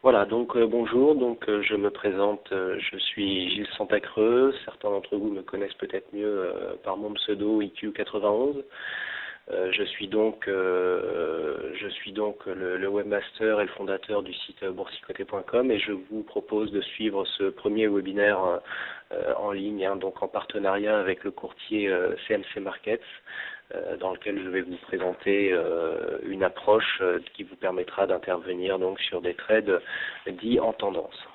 Voilà, donc bonjour, je me présente, je suis Gilles Santacreux, certains d'entre vous me connaissent peut-être mieux par mon pseudo IQ91. Je suis donc le webmaster et le fondateur du site boursicoté.com et je vous propose de suivre ce premier webinaire en ligne, donc en partenariat avec le courtier CMC Markets, dans lequel je vais vous présenter une approche qui vous permettra d'intervenir donc sur des trades dits en tendance.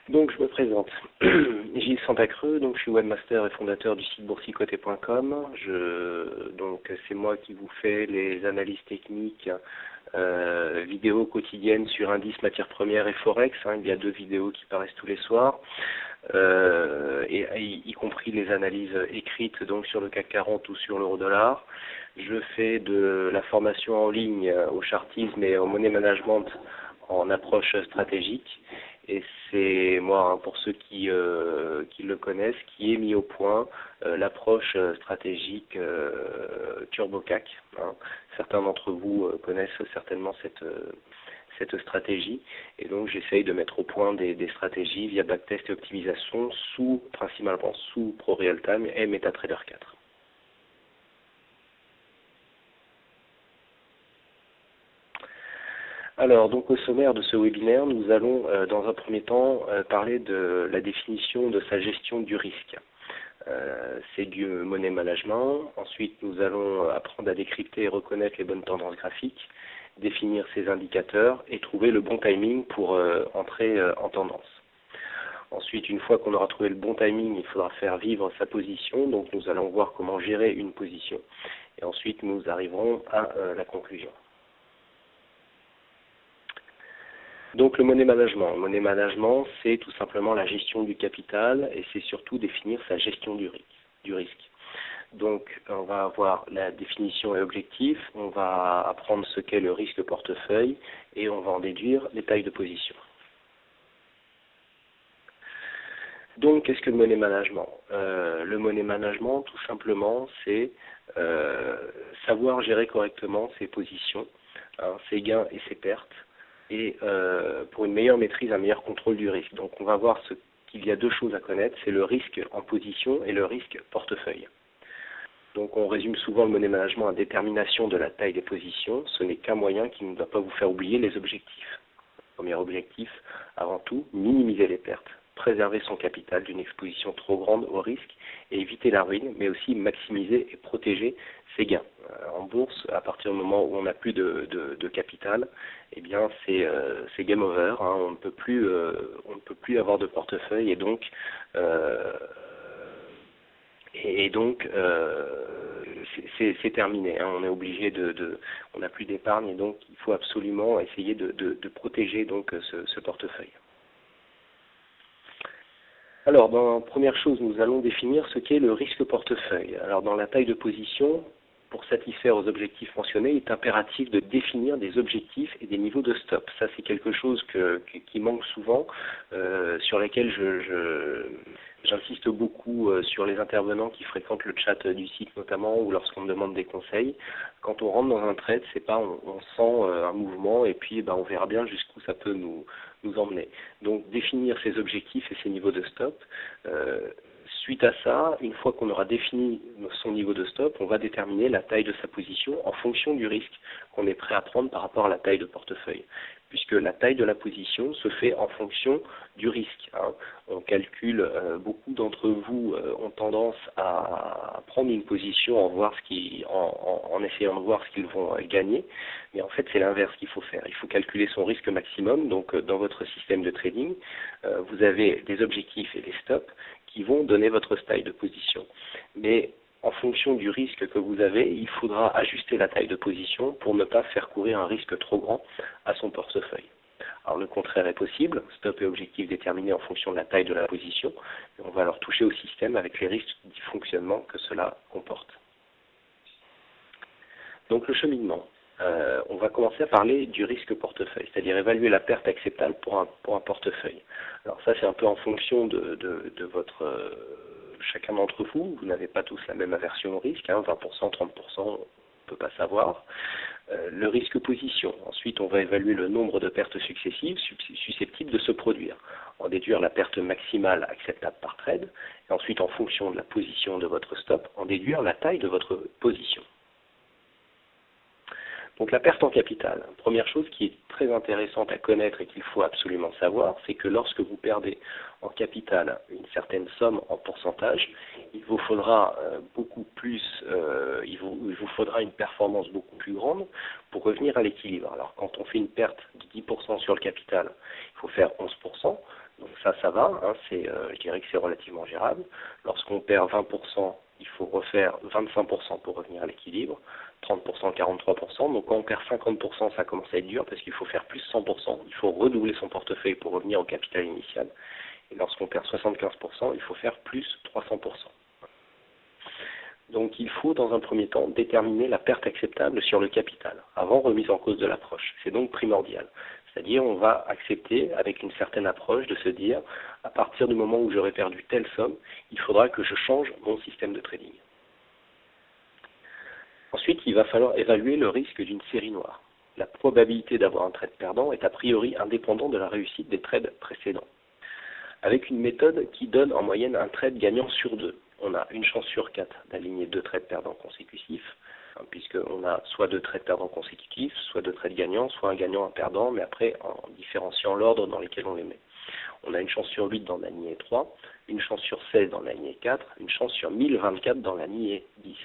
Donc je me présente, Gilles Santacreux, donc je suis webmaster et fondateur du site boursicoté.com. Donc c'est moi qui vous fais les analyses techniques, vidéos quotidiennes sur indices, matières premières et forex. Il y a 2 vidéos qui paraissent tous les soirs, y compris les analyses écrites donc sur le CAC 40 ou sur l'euro-dollar. Je fais de la formation en ligne au chartisme et au money management en approche stratégique. Et c'est moi, pour ceux qui le connaissent, qui ai mis au point l'approche stratégique TurboCAC. Certains d'entre vous connaissent certainement cette stratégie. Et donc j'essaye de mettre au point des stratégies via backtest et optimisation principalement sous ProRealTime et MetaTrader 4. Alors, donc au sommaire de ce webinaire, nous allons dans un premier temps parler de la définition de sa gestion du risque. C'est du money management. Ensuite, nous allons apprendre à décrypter et reconnaître les bonnes tendances graphiques, définir ses indicateurs et trouver le bon timing pour entrer en tendance. Ensuite, une fois qu'on aura trouvé le bon timing, il faudra faire vivre sa position. Donc, nous allons voir comment gérer une position. Et ensuite, nous arriverons à la conclusion. Donc le money management. Le money management, c'est tout simplement la gestion du capital et c'est surtout définir sa gestion du risque. Donc on va avoir la définition et objectif, on va apprendre ce qu'est le risque portefeuille et on va en déduire les tailles de position. Donc qu'est-ce que le money management? Le money management, tout simplement, c'est savoir gérer correctement ses positions, ses gains et ses pertes, et pour une meilleure maîtrise, un meilleur contrôle du risque. Donc on va voir qu'il y a 2 choses à connaître, c'est le risque en position et le risque portefeuille. Donc on résume souvent le money management à détermination de la taille des positions, ce n'est qu'un moyen qui ne doit pas vous faire oublier les objectifs. Premier objectif, avant tout, minimiser les pertes, préserver son capital d'une exposition trop grande au risque et éviter la ruine, mais aussi maximiser et protéger ses gains. En bourse, à partir du moment où on n'a plus de capital, eh bien c'est game over, on ne peut plus avoir de portefeuille et donc c'est terminé. On est obligé on n'a plus d'épargne et donc il faut absolument essayer de protéger donc ce portefeuille. Alors, première chose, nous allons définir ce qu'est le risque portefeuille. Alors, dans la taille de position, pour satisfaire aux objectifs mentionnés, il est impératif de définir des objectifs et des niveaux de stop. Ça, c'est quelque chose qui manque souvent, sur lesquels j'insiste beaucoup sur les intervenants qui fréquentent le chat du site notamment, ou lorsqu'on me demande des conseils. Quand on rentre dans un trade, c'est pas on sent un mouvement et puis on verra bien jusqu'où ça peut nous emmener. Donc définir ses objectifs et ses niveaux de stop. Suite à ça, une fois qu'on aura défini son niveau de stop, on va déterminer la taille de sa position en fonction du risque qu'on est prêt à prendre par rapport à la taille de portefeuille. Puisque la taille de la position se fait en fonction du risque. On calcule, beaucoup d'entre vous ont tendance à prendre une position en essayant de voir ce qu'ils vont gagner, mais en fait c'est l'inverse qu'il faut faire. Il faut calculer son risque maximum, donc dans votre système de trading, vous avez des objectifs et des stops qui vont donner votre taille de position. Mais en fonction du risque que vous avez, il faudra ajuster la taille de position pour ne pas faire courir un risque trop grand à son portefeuille. Alors le contraire est possible, stop et objectif déterminés en fonction de la taille de la position, et on va alors toucher au système avec les risques de fonctionnement que cela comporte. Donc le cheminement. on va commencer à parler du risque portefeuille, c'est-à-dire évaluer la perte acceptable pour un portefeuille. Alors ça, c'est un peu en fonction de votre... chacun d'entre vous, vous n'avez pas tous la même aversion au risque, 20%, 30%, on ne peut pas savoir. Le risque position, ensuite on va évaluer le nombre de pertes successives susceptibles de se produire, en déduire la perte maximale acceptable par trade, et ensuite en fonction de la position de votre stop, en déduire la taille de votre position. Donc la perte en capital, première chose qui est très intéressante à connaître et qu'il faut absolument savoir, c'est que lorsque vous perdez en capital une certaine somme en pourcentage, il vous faudra beaucoup plus, il vous faudra une performance beaucoup plus grande pour revenir à l'équilibre. Alors quand on fait une perte de 10% sur le capital, il faut faire 11%, donc ça va, hein, je dirais que c'est relativement gérable. Lorsqu'on perd 20%, il faut refaire 25% pour revenir à l'équilibre, 30%, 43%. Donc quand on perd 50%, ça commence à être dur parce qu'il faut faire plus 100%. Il faut redoubler son portefeuille pour revenir au capital initial. Et lorsqu'on perd 75%, il faut faire plus 300%. Donc il faut dans un premier temps déterminer la perte acceptable sur le capital, avant remise en cause de l'approche. C'est donc primordial. C'est-à-dire on va accepter avec une certaine approche de se dire, à partir du moment où j'aurai perdu telle somme, il faudra que je change mon système de trading. Ensuite, il va falloir évaluer le risque d'une série noire. La probabilité d'avoir un trade perdant est a priori indépendante de la réussite des trades précédents. Avec une méthode qui donne en moyenne un trade gagnant sur 2. On a une chance sur 4 d'aligner 2 trades perdants consécutifs, puisqu'on a soit 2 trades perdants consécutifs, soit 2 trades gagnants, soit un gagnant, un perdant, mais après en différenciant l'ordre dans lequel on les met. On a une chance sur 8 dans l'aligné 3, une chance sur 16 dans l'aligné 4, une chance sur 1024 dans l'aligné 10.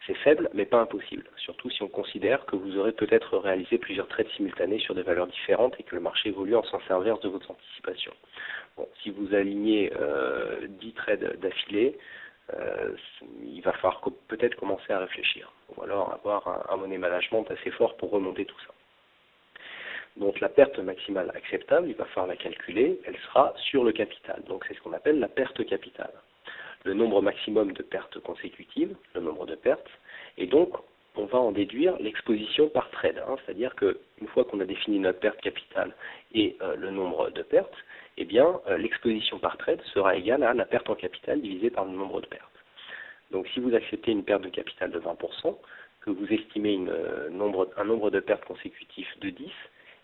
C'est faible, mais pas impossible, surtout si on considère que vous aurez peut-être réalisé plusieurs trades simultanés sur des valeurs différentes et que le marché évolue en sens inverse de votre anticipation. Bon, si vous alignez 10 trades d'affilée, il va falloir peut-être commencer à réfléchir, ou alors avoir un money management assez fort pour remonter tout ça. Donc la perte maximale acceptable, il va falloir la calculer, elle sera sur le capital, donc c'est ce qu'on appelle la perte capitale. Le nombre maximum de pertes consécutives, le nombre de pertes, et donc on va en déduire l'exposition par trade, c'est-à-dire qu'une fois qu'on a défini notre perte capitale et le nombre de pertes, eh bien l'exposition par trade sera égale à la perte en capital divisée par le nombre de pertes. Donc si vous acceptez une perte de capital de 20%, que vous estimez un nombre de pertes consécutifs de 10,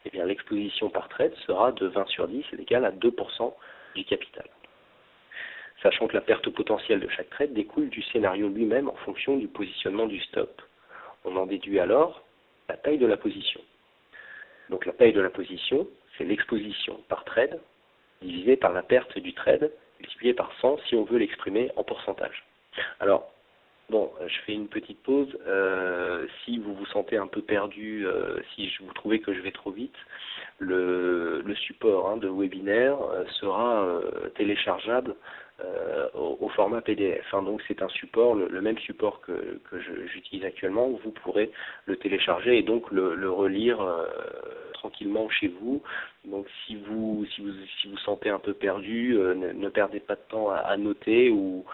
eh bien l'exposition par trade sera de 20 sur 10, c'est égal à 2% du capital. Sachant que la perte potentielle de chaque trade découle du scénario lui-même en fonction du positionnement du stop. On en déduit alors la taille de la position. Donc la taille de la position, c'est l'exposition par trade divisé par la perte du trade multiplié par 100 si on veut l'exprimer en pourcentage. Alors, bon, je fais une petite pause. Si vous vous sentez un peu perdu, si vous trouvez que je vais trop vite, le support de webinaire sera téléchargeable au format PDF. Donc c'est un support, le même support que j'utilise actuellement, où vous pourrez le télécharger et donc le relire tranquillement chez vous. Donc si vous sentez un peu perdu, ne perdez pas de temps à noter ou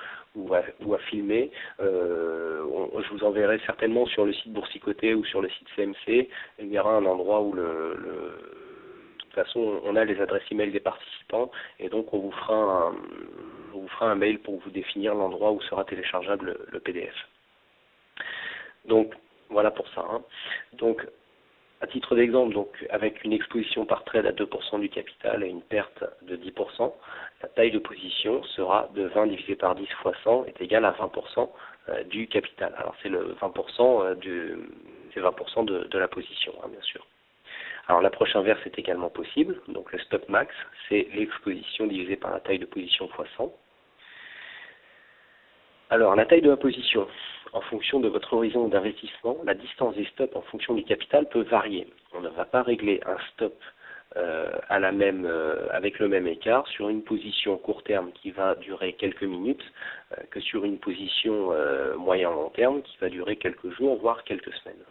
à filmer. Je vous enverrai certainement sur le site Boursicoté ou sur le site CMC. Il y aura un endroit où de toute façon on a les adresses email des participants et donc on vous fera un mail pour vous définir l'endroit où sera téléchargeable le PDF. Donc voilà pour ça. Donc à titre d'exemple, donc avec une exposition par trade à 2% du capital et une perte de 10%, la taille de position sera de 20 divisé par 10 fois 100 est égal à 20% du capital. Alors c'est le 20% de la position, bien sûr. Alors l'approche inverse est également possible, donc le stop max, c'est l'exposition divisée par la taille de position fois 100. Alors la taille de la position, en fonction de votre horizon d'investissement, la distance des stops en fonction du capital peut varier. On ne va pas régler un stop avec le même écart sur une position court terme qui va durer quelques minutes que sur une position moyen-long terme qui va durer quelques jours, voire quelques semaines.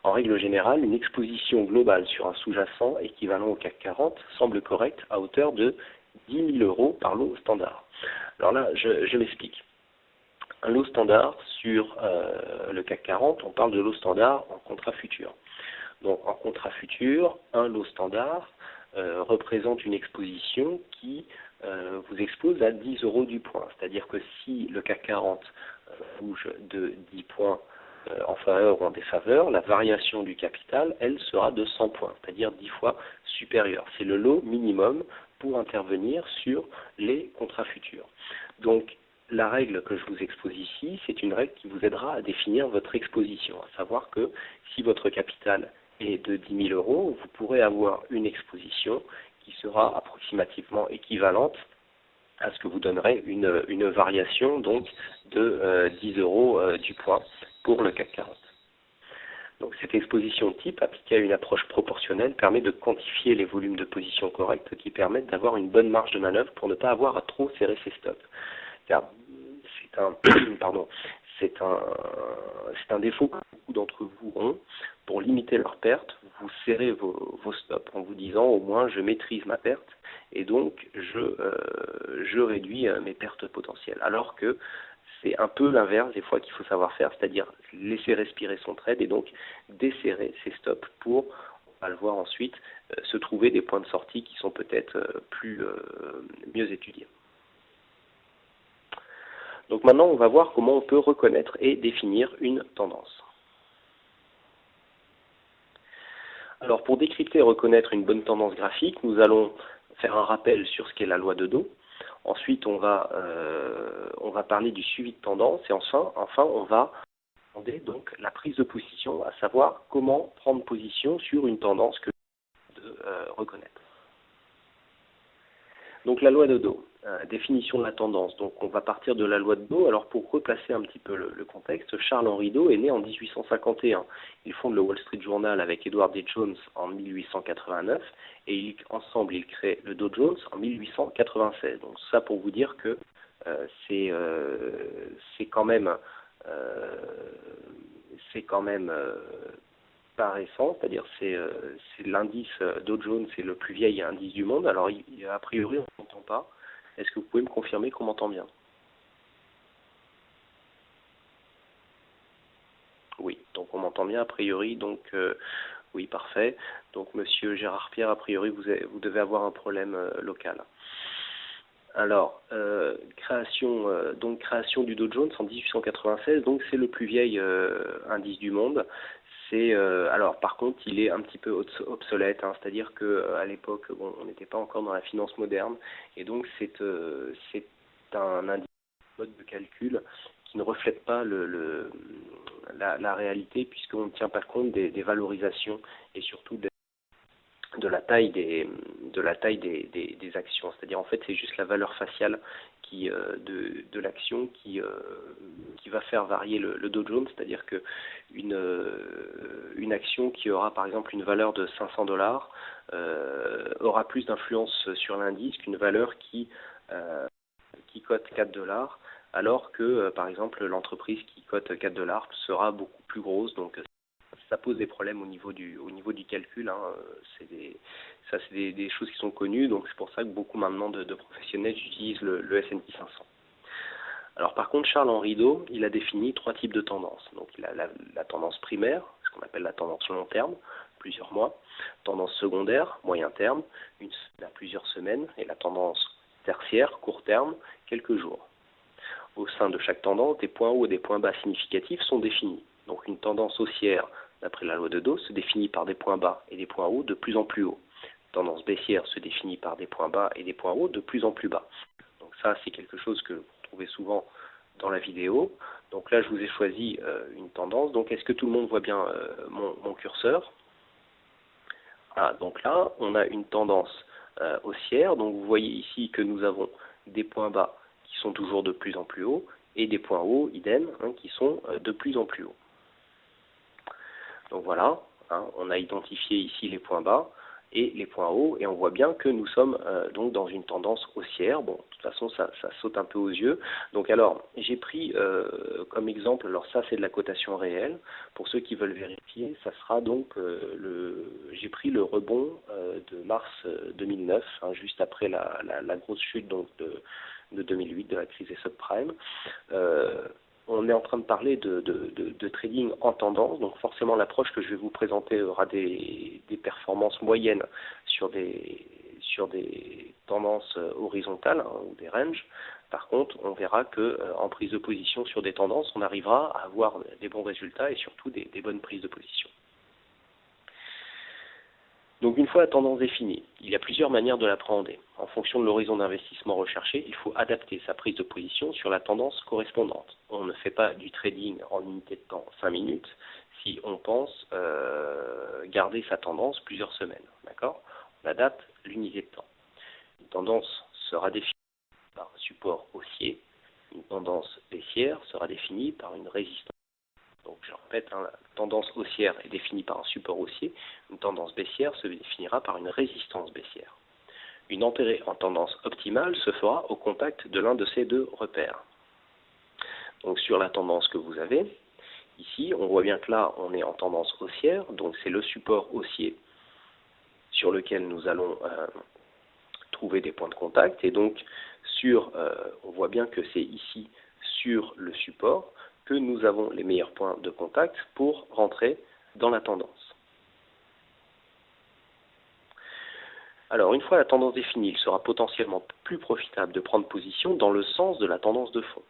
En règle générale, une exposition globale sur un sous-jacent équivalent au CAC 40 semble correcte à hauteur de 10 000 € par lot standard. Alors là, je m'explique. Un lot standard sur le CAC 40, on parle de lot standard en contrat futur. Donc en contrat futur, un lot standard représente une exposition qui vous expose à 10 euros du point. C'est-à-dire que si le CAC 40 bouge de 10 points en faveur ou en défaveur, la variation du capital, elle, sera de 100 points, c'est-à-dire 10 fois supérieure. C'est le lot minimum pour intervenir sur les contrats futurs. Donc, la règle que je vous expose ici, c'est une règle qui vous aidera à définir votre exposition, à savoir que si votre capital est de 10 000 euros, vous pourrez avoir une exposition qui sera approximativement équivalente à ce que vous donnerait une variation donc de 10 euros du point pour le CAC 40. Donc cette exposition type appliquée à une approche proportionnelle permet de quantifier les volumes de position corrects qui permettent d'avoir une bonne marge de manœuvre pour ne pas avoir à trop serrer ses stops. C'est un défaut que beaucoup d'entre vous ont. Pour limiter leurs pertes, vous serrez vos stops en vous disant au moins je maîtrise ma perte et donc je réduis mes pertes potentielles. Alors que c'est un peu l'inverse des fois qu'il faut savoir faire, c'est-à-dire laisser respirer son trade et donc desserrer ses stops pour, on va le voir ensuite, se trouver des points de sortie qui sont peut-être mieux étudiés. Donc maintenant, on va voir comment on peut reconnaître et définir une tendance. Alors pour décrypter et reconnaître une bonne tendance graphique, nous allons faire un rappel sur ce qu'est la loi de Dow. Ensuite, on va parler du suivi de tendance et enfin on va demander donc la prise de position, à savoir comment prendre position sur une tendance que de reconnaître. Donc la loi de Dow, définition de la tendance. Donc on va partir de la loi de Dow. Alors pour replacer un petit peu le contexte, Charles-Henri Dow est né en 1851. Il fonde le Wall Street Journal avec Edward D. Jones en 1889 et ensemble ils créent le Dow Jones en 1896. Donc ça pour vous dire que c'est quand même pas récent, c'est-à-dire c'est l'indice Dow Jones, c'est le plus vieil indice du monde. Alors a priori on n'entend pas. Est-ce que vous pouvez me confirmer qu'on m'entend bien? Oui, donc on m'entend bien a priori, donc oui, parfait. Donc monsieur Gérard Pierre, a priori vous devez avoir un problème local. Alors, création du Dow Jones en 1896, donc c'est le plus vieil indice du monde. Alors par contre, il est un petit peu obsolète, hein, c'est-à-dire qu'à l'époque, on n'était pas encore dans la finance moderne, et donc c'est un indice, mode de calcul qui ne reflète pas la réalité, puisqu'on ne tient pas compte des valorisations et surtout de la taille des actions. C'est-à-dire en fait c'est juste la valeur faciale de l'action qui va faire varier le Dow Jones, c'est-à-dire que une action qui aura par exemple une valeur de 500 dollars aura plus d'influence sur l'indice qu'une valeur qui cote 4 dollars, alors que par exemple l'entreprise qui cote 4 dollars sera beaucoup plus grosse. Donc ça pose des problèmes au niveau du calcul, hein. C'est des choses qui sont connues, donc c'est pour ça que beaucoup maintenant de professionnels utilisent le S&P 500. Alors par contre, Charles-Henri Dow, il a défini 3 types de tendances. Donc il a la tendance primaire, ce qu'on appelle la tendance long terme, plusieurs mois, tendance secondaire, moyen terme, à plusieurs semaines, et la tendance tertiaire, court terme, quelques jours. Au sein de chaque tendance, des points hauts et des points bas significatifs sont définis. Donc une tendance haussière, d'après la loi de Dow, se définit par des points bas et des points hauts de plus en plus hauts. Une tendance baissière se définit par des points bas et des points hauts de plus en plus bas. Donc ça, c'est quelque chose que vous trouvez souvent dans la vidéo. Donc là, je vous ai choisi une tendance. Donc est-ce que tout le monde voit bien mon curseur? Ah, donc là, on a une tendance haussière. Donc vous voyez ici que nous avons des points bas qui sont toujours de plus en plus hauts et des points hauts, idem, hein, qui sont de plus en plus hauts. Donc voilà, hein, on a identifié ici les points bas et les points hauts, et on voit bien que nous sommes donc dans une tendance haussière. Bon, de toute façon, ça saute un peu aux yeux. Donc alors, j'ai pris comme exemple, alors ça c'est de la cotation réelle. Pour ceux qui veulent vérifier, ça sera donc j'ai pris le rebond de mars 2009, hein, juste après la grosse chute donc de 2008, de la crise des subprimes. on est en train de parler de trading en tendance, donc forcément l'approche que je vais vous présenter aura des performances moyennes sur des tendances horizontales, hein, ou des ranges. Par contre, on verra que en prise de position sur des tendances, on arrivera à avoir des bons résultats et surtout des bonnes prises de position. Donc une fois la tendance définie, il y a plusieurs manières de l'appréhender. En fonction de l'horizon d'investissement recherché, il faut adapter sa prise de position sur la tendance correspondante. On ne fait pas du trading en unité de temps 5 minutes si on pense garder sa tendance plusieurs semaines. D'accord ? On adapte l'unité de temps. Une tendance sera définie par un support haussier, une tendance baissière sera définie par une résistance. Donc je répète, hein, la tendance haussière est définie par un support haussier, une tendance baissière se définira par une résistance baissière. Une entrée en tendance optimale se fera au contact de l'un de ces deux repères. Donc sur la tendance que vous avez, ici on voit bien que là on est en tendance haussière, donc c'est le support haussier sur lequel nous allons trouver des points de contact, et donc on voit bien que c'est ici sur le support que nous avons les meilleurs points de contact pour rentrer dans la tendance. Alors, une fois la tendance définie, il sera potentiellement plus profitable de prendre position dans le sens de la tendance de fond.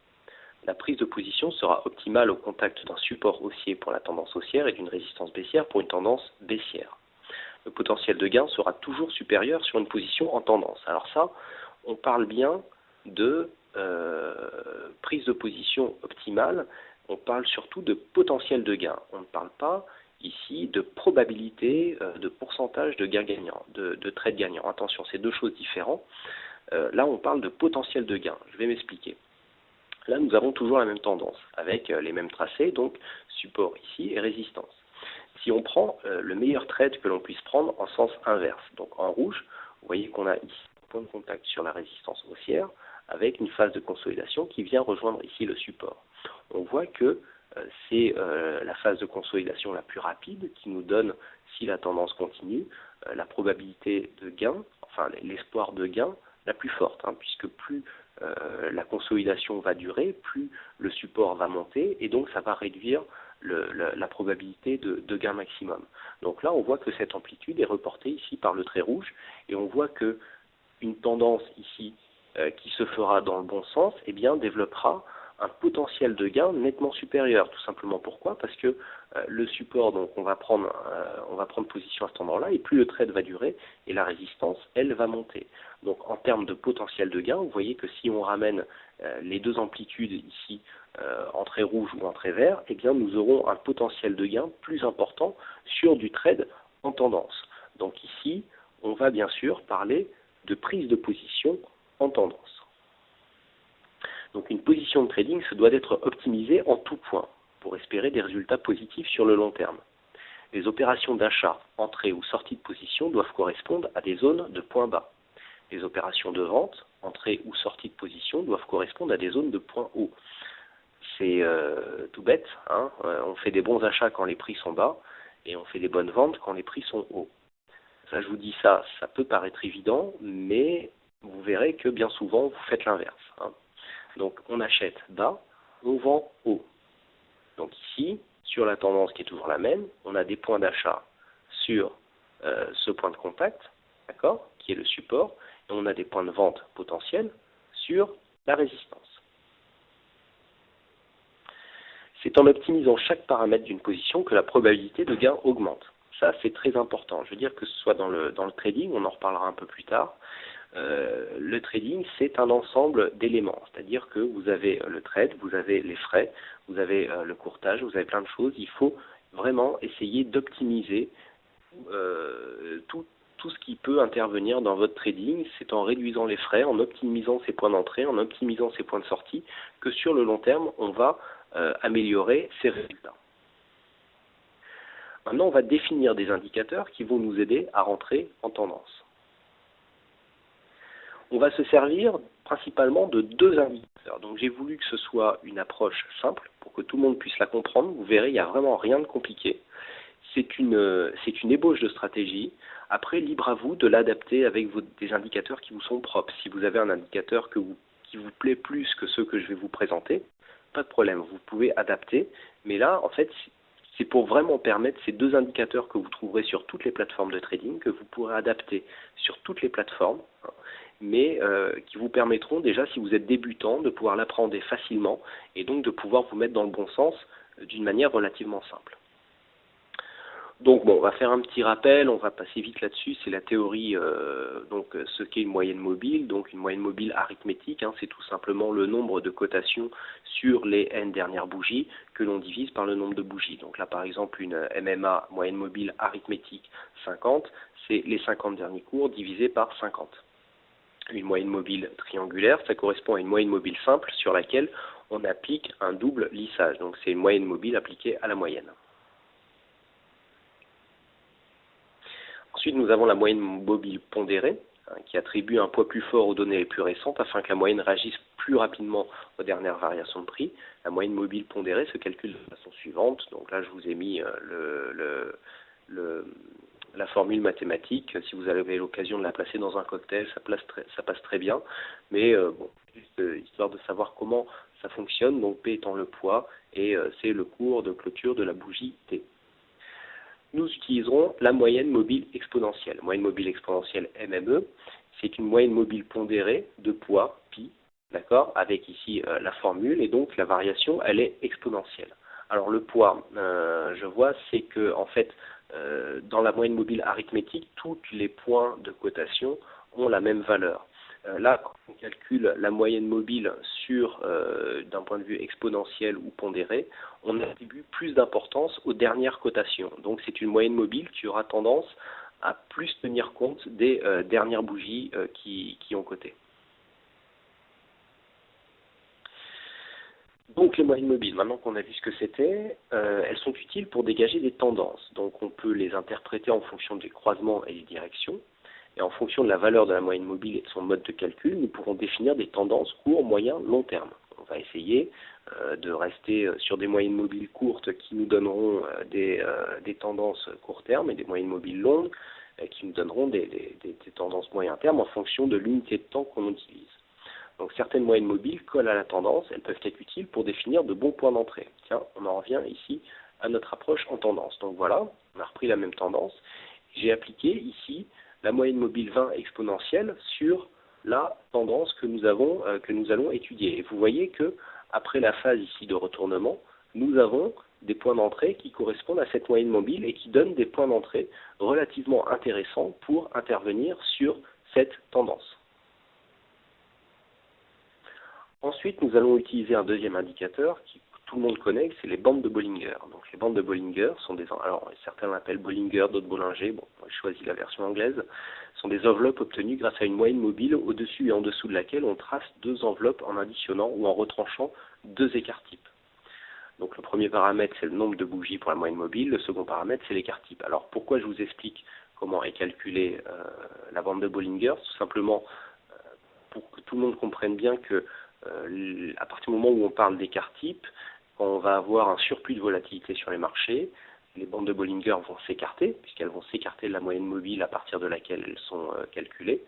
La prise de position sera optimale au contact d'un support haussier pour la tendance haussière et d'une résistance baissière pour une tendance baissière. Le potentiel de gain sera toujours supérieur sur une position en tendance. Alors ça, on parle bien de prise de position optimale, on parle surtout de potentiel de gain. On ne parle pas ici de probabilité, de pourcentage de gain gagnant, de trade gagnant. Attention, c'est deux choses différentes. Là, on parle de potentiel de gain. Je vais m'expliquer. Là, nous avons toujours la même tendance, avec les mêmes tracés, donc support ici et résistance. Si on prend le meilleur trade que l'on puisse prendre en sens inverse, donc en rouge, vous voyez qu'on a ici un point de contact sur la résistance haussière, avec une phase de consolidation qui vient rejoindre ici le support. On voit que c'est la phase de consolidation la plus rapide qui nous donne, si la tendance continue, la probabilité de gain, enfin l'espoir de gain la plus forte, hein, puisque plus la consolidation va durer, plus le support va monter, et donc ça va réduire la probabilité de gain maximum. Donc là, on voit que cette amplitude est reportée ici par le trait rouge, et on voit que une tendance ici qui se fera dans le bon sens, eh bien, développera un potentiel de gain nettement supérieur. Tout simplement pourquoi ? Parce que le support, donc on va prendre position à cet endroit-là, et plus le trade va durer, et la résistance, elle, va monter. Donc en termes de potentiel de gain, vous voyez que si on ramène les deux amplitudes ici, en trait rouge ou en trait vert, eh bien nous aurons un potentiel de gain plus important sur du trade en tendance. Donc ici, on va bien sûr parler de prise de position en tendance. Donc une position de trading se doit d'être optimisée en tout point pour espérer des résultats positifs sur le long terme. Les opérations d'achat, entrée ou sortie de position doivent correspondre à des zones de points bas. Les opérations de vente, entrée ou sortie de position doivent correspondre à des zones de points hauts. C'est tout bête, hein, on fait des bons achats quand les prix sont bas et on fait des bonnes ventes quand les prix sont hauts. Ça, je vous dis ça peut paraître évident, mais vous verrez que bien souvent, vous faites l'inverse. Hein. Donc, on achète bas, on vend haut. Donc ici, sur la tendance qui est toujours la même, on a des points d'achat sur ce point de contact, d'accord, qui est le support, et on a des points de vente potentiels sur la résistance. C'est en optimisant chaque paramètre d'une position que la probabilité de gain augmente. Ça, c'est très important. Je veux dire que ce soit dans le trading, on en reparlera un peu plus tard. Le trading, c'est un ensemble d'éléments. C'est-à-dire que vous avez le trade, vous avez les frais, vous avez le courtage, vous avez plein de choses. Il faut vraiment essayer d'optimiser tout ce qui peut intervenir dans votre trading. C'est en réduisant les frais, en optimisant ses points d'entrée, en optimisant ses points de sortie, que sur le long terme, on va améliorer ses résultats. Maintenant, on va définir des indicateurs qui vont nous aider à rentrer en tendance. On va se servir principalement de deux indicateurs. Donc j'ai voulu que ce soit une approche simple pour que tout le monde puisse la comprendre. Vous verrez, il n'y a vraiment rien de compliqué. C'est une ébauche de stratégie. Après, libre à vous de l'adapter avec des indicateurs qui vous sont propres. Si vous avez un indicateur qui vous plaît plus que ceux que je vais vous présenter, pas de problème, vous pouvez adapter, mais là, en fait, c'est pour vraiment permettre ces deux indicateurs que vous trouverez sur toutes les plateformes de trading, que vous pourrez adapter sur toutes les plateformes, hein, mais qui vous permettront déjà, si vous êtes débutant, de pouvoir l'appréhender facilement et donc de pouvoir vous mettre dans le bon sens d'une manière relativement simple. Donc bon, on va faire un petit rappel, on va passer vite là-dessus, c'est la théorie, donc ce qu'est une moyenne mobile. Donc une moyenne mobile arithmétique, hein, c'est tout simplement le nombre de cotations sur les n dernières bougies que l'on divise par le nombre de bougies. Donc là par exemple une MMA, moyenne mobile arithmétique 50, c'est les 50 derniers cours divisés par 50. Une moyenne mobile triangulaire, ça correspond à une moyenne mobile simple sur laquelle on applique un double lissage. Donc c'est une moyenne mobile appliquée à la moyenne. Ensuite, nous avons la moyenne mobile pondérée, hein, qui attribue un poids plus fort aux données les plus récentes afin que la moyenne réagisse plus rapidement aux dernières variations de prix. La moyenne mobile pondérée se calcule de façon suivante. Donc là, je vous ai mis la formule mathématique. Si vous avez l'occasion de la placer dans un cocktail, ça passe très bien. Mais bon, juste histoire de savoir comment ça fonctionne. Donc P étant le poids et c'est le cours de clôture de la bougie T. Nous utiliserons la moyenne mobile exponentielle. Moyenne mobile exponentielle MME, c'est une moyenne mobile pondérée de poids pi, d'accord, avec ici la formule, et donc la variation, elle est exponentielle. Alors le poids, je vois, c'est que en fait, dans la moyenne mobile arithmétique, tous les points de cotation ont la même valeur. Là, quand on calcule la moyenne mobile sur d'un point de vue exponentiel ou pondéré, on attribue plus d'importance aux dernières cotations. Donc c'est une moyenne mobile qui aura tendance à plus tenir compte des dernières bougies qui ont coté. Donc les moyennes mobiles, maintenant qu'on a vu ce que c'était, elles sont utiles pour dégager des tendances. Donc on peut les interpréter en fonction des croisements et des directions. Et en fonction de la valeur de la moyenne mobile et de son mode de calcul, nous pourrons définir des tendances court, moyen, long terme. On va essayer de rester sur des moyennes mobiles courtes qui nous donneront des tendances court terme et des moyennes mobiles longues qui nous donneront des tendances moyen terme en fonction de l'unité de temps qu'on utilise. Donc certaines moyennes mobiles collent à la tendance, elles peuvent être utiles pour définir de bons points d'entrée. Tiens, on en revient ici à notre approche en tendance. Donc voilà, on a repris la même tendance. J'ai appliqué ici la moyenne mobile 20 exponentielle sur la tendance que nous allons étudier. Et vous voyez que après la phase ici de retournement, nous avons des points d'entrée qui correspondent à cette moyenne mobile et qui donnent des points d'entrée relativement intéressants pour intervenir sur cette tendance. Ensuite, nous allons utiliser un deuxième indicateur que tout le monde connaît, c'est les bandes de Bollinger. Donc les bandes de Bollinger sont alors certains l'appellent Bollinger, d'autres Bollinger, bon, moi je choisis la version anglaise, sont des enveloppes obtenues grâce à une moyenne mobile au-dessus et en dessous de laquelle on trace deux enveloppes en additionnant ou en retranchant deux écarts types. Donc le premier paramètre, c'est le nombre de bougies pour la moyenne mobile, le second paramètre, c'est l'écart type. Alors pourquoi je vous explique comment est calculée la bande de Bollinger? Tout simplement pour que tout le monde comprenne bien que à partir du moment où on parle d'écart type, quand on va avoir un surplus de volatilité sur les marchés, les bandes de Bollinger vont s'écarter, puisqu'elles vont s'écarter de la moyenne mobile à partir de laquelle elles sont calculées.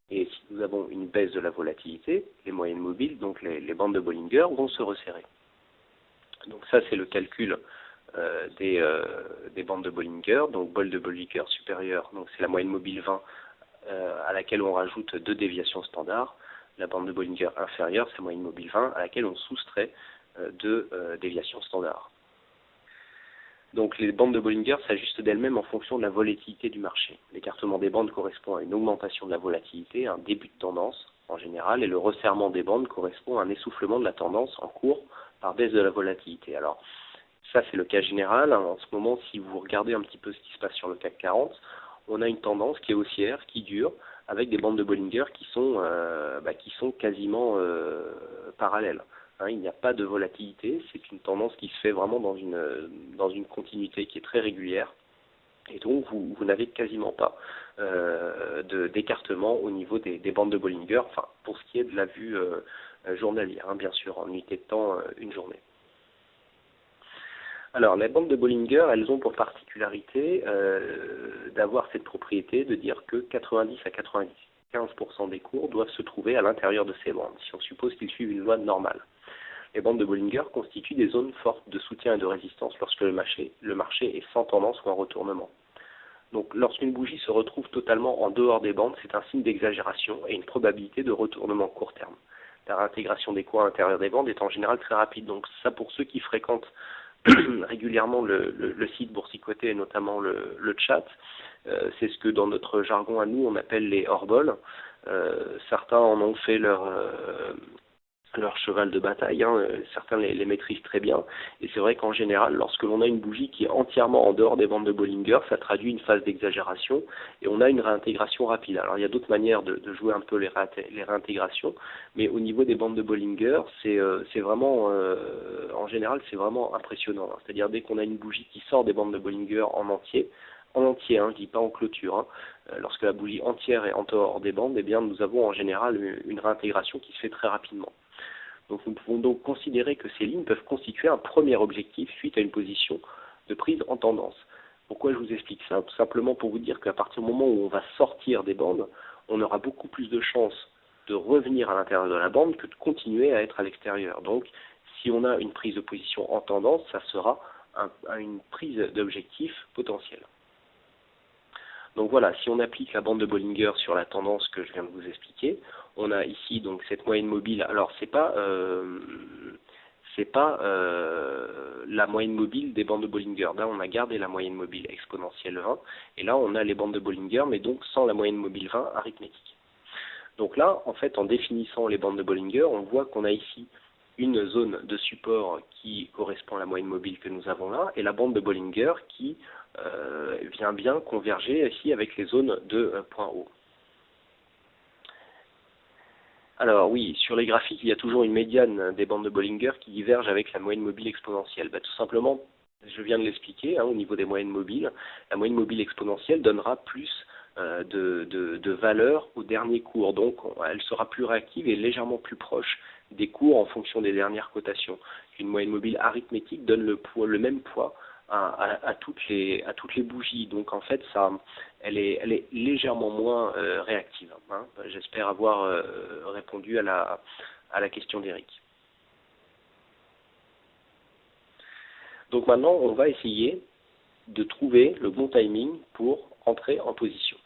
Et si nous avons une baisse de la volatilité, les moyennes mobiles, donc les bandes de Bollinger, vont se resserrer. Donc ça, c'est le calcul des bandes de Bollinger. Donc bol de Bollinger supérieur, donc c'est la moyenne mobile 20 à laquelle on rajoute deux déviations standards. La bande de Bollinger inférieure, c'est la moyenne mobile 20 à laquelle on soustrait deux déviations standards. Donc les bandes de Bollinger s'ajustent d'elles-mêmes en fonction de la volatilité du marché. L'écartement des bandes correspond à une augmentation de la volatilité, un début de tendance en général, et le resserrement des bandes correspond à un essoufflement de la tendance en cours par baisse de la volatilité. Alors ça c'est le cas général. En ce moment, si vous regardez un petit peu ce qui se passe sur le CAC 40, on a une tendance qui est haussière, qui dure, avec des bandes de Bollinger qui sont quasiment parallèles. Il n'y a pas de volatilité, c'est une tendance qui se fait vraiment dans une continuité qui est très régulière, et donc vous n'avez quasiment pas d'écartement au niveau des bandes de Bollinger, enfin pour ce qui est de la vue journalière, bien sûr, en unité de temps, une journée. Alors, les bandes de Bollinger, elles ont pour particularité d'avoir cette propriété de dire que 90 à 95% des cours doivent se trouver à l'intérieur de ces bandes, si on suppose qu'ils suivent une loi normale. Les bandes de Bollinger constituent des zones fortes de soutien et de résistance lorsque le marché est sans tendance ou en retournement. Donc lorsqu'une bougie se retrouve totalement en dehors des bandes, c'est un signe d'exagération et une probabilité de retournement court terme. La réintégration des cours à l'intérieur des bandes est en général très rapide. Donc ça, pour ceux qui fréquentent régulièrement le site Boursicoté et notamment le chat, c'est ce que dans notre jargon à nous on appelle les hors-bols. Certains en ont fait leur cheval de bataille, hein. Certains les maîtrisent très bien, et c'est vrai qu'en général, lorsque l'on a une bougie qui est entièrement en dehors des bandes de Bollinger, ça traduit une phase d'exagération, et on a une réintégration rapide. Alors il y a d'autres manières de jouer un peu les réintégrations, mais au niveau des bandes de Bollinger, c'est vraiment, en général, c'est vraiment impressionnant, hein. C'est-à-dire dès qu'on a une bougie qui sort des bandes de Bollinger en entier, hein, je dis pas en clôture, hein. Lorsque la bougie entière est en dehors des bandes, eh bien nous avons en général une réintégration qui se fait très rapidement. Donc nous pouvons donc considérer que ces lignes peuvent constituer un premier objectif suite à une position de prise en tendance. Pourquoi je vous explique ça? Tout simplement pour vous dire qu'à partir du moment où on va sortir des bandes, on aura beaucoup plus de chances de revenir à l'intérieur de la bande que de continuer à être à l'extérieur. Donc si on a une prise de position en tendance, ça sera une prise d'objectif potentielle. Donc voilà, si on applique la bande de Bollinger sur la tendance que je viens de vous expliquer, on a ici donc cette moyenne mobile. Alors c'est pas la moyenne mobile des bandes de Bollinger. Là on a gardé la moyenne mobile exponentielle 20 et là on a les bandes de Bollinger mais donc sans la moyenne mobile 20 arithmétique. Donc là en fait en définissant les bandes de Bollinger, on voit qu'on a ici une zone de support qui correspond à la moyenne mobile que nous avons là et la bande de Bollinger qui vient bien converger ici avec les zones de point haut. Alors oui, sur les graphiques, il y a toujours une médiane des bandes de Bollinger qui diverge avec la moyenne mobile exponentielle. Tout simplement, je viens de l'expliquer, hein, au niveau des moyennes mobiles, la moyenne mobile exponentielle donnera plus de valeur au dernier cours. Donc elle sera plus réactive et légèrement plus proche des cours en fonction des dernières cotations. Une moyenne mobile arithmétique donne le même poids à toutes les bougies. Donc en fait, elle est légèrement moins réactive, hein. J'espère avoir répondu à la question d'Eric. Donc maintenant, on va essayer de trouver le bon timing pour entrer en position.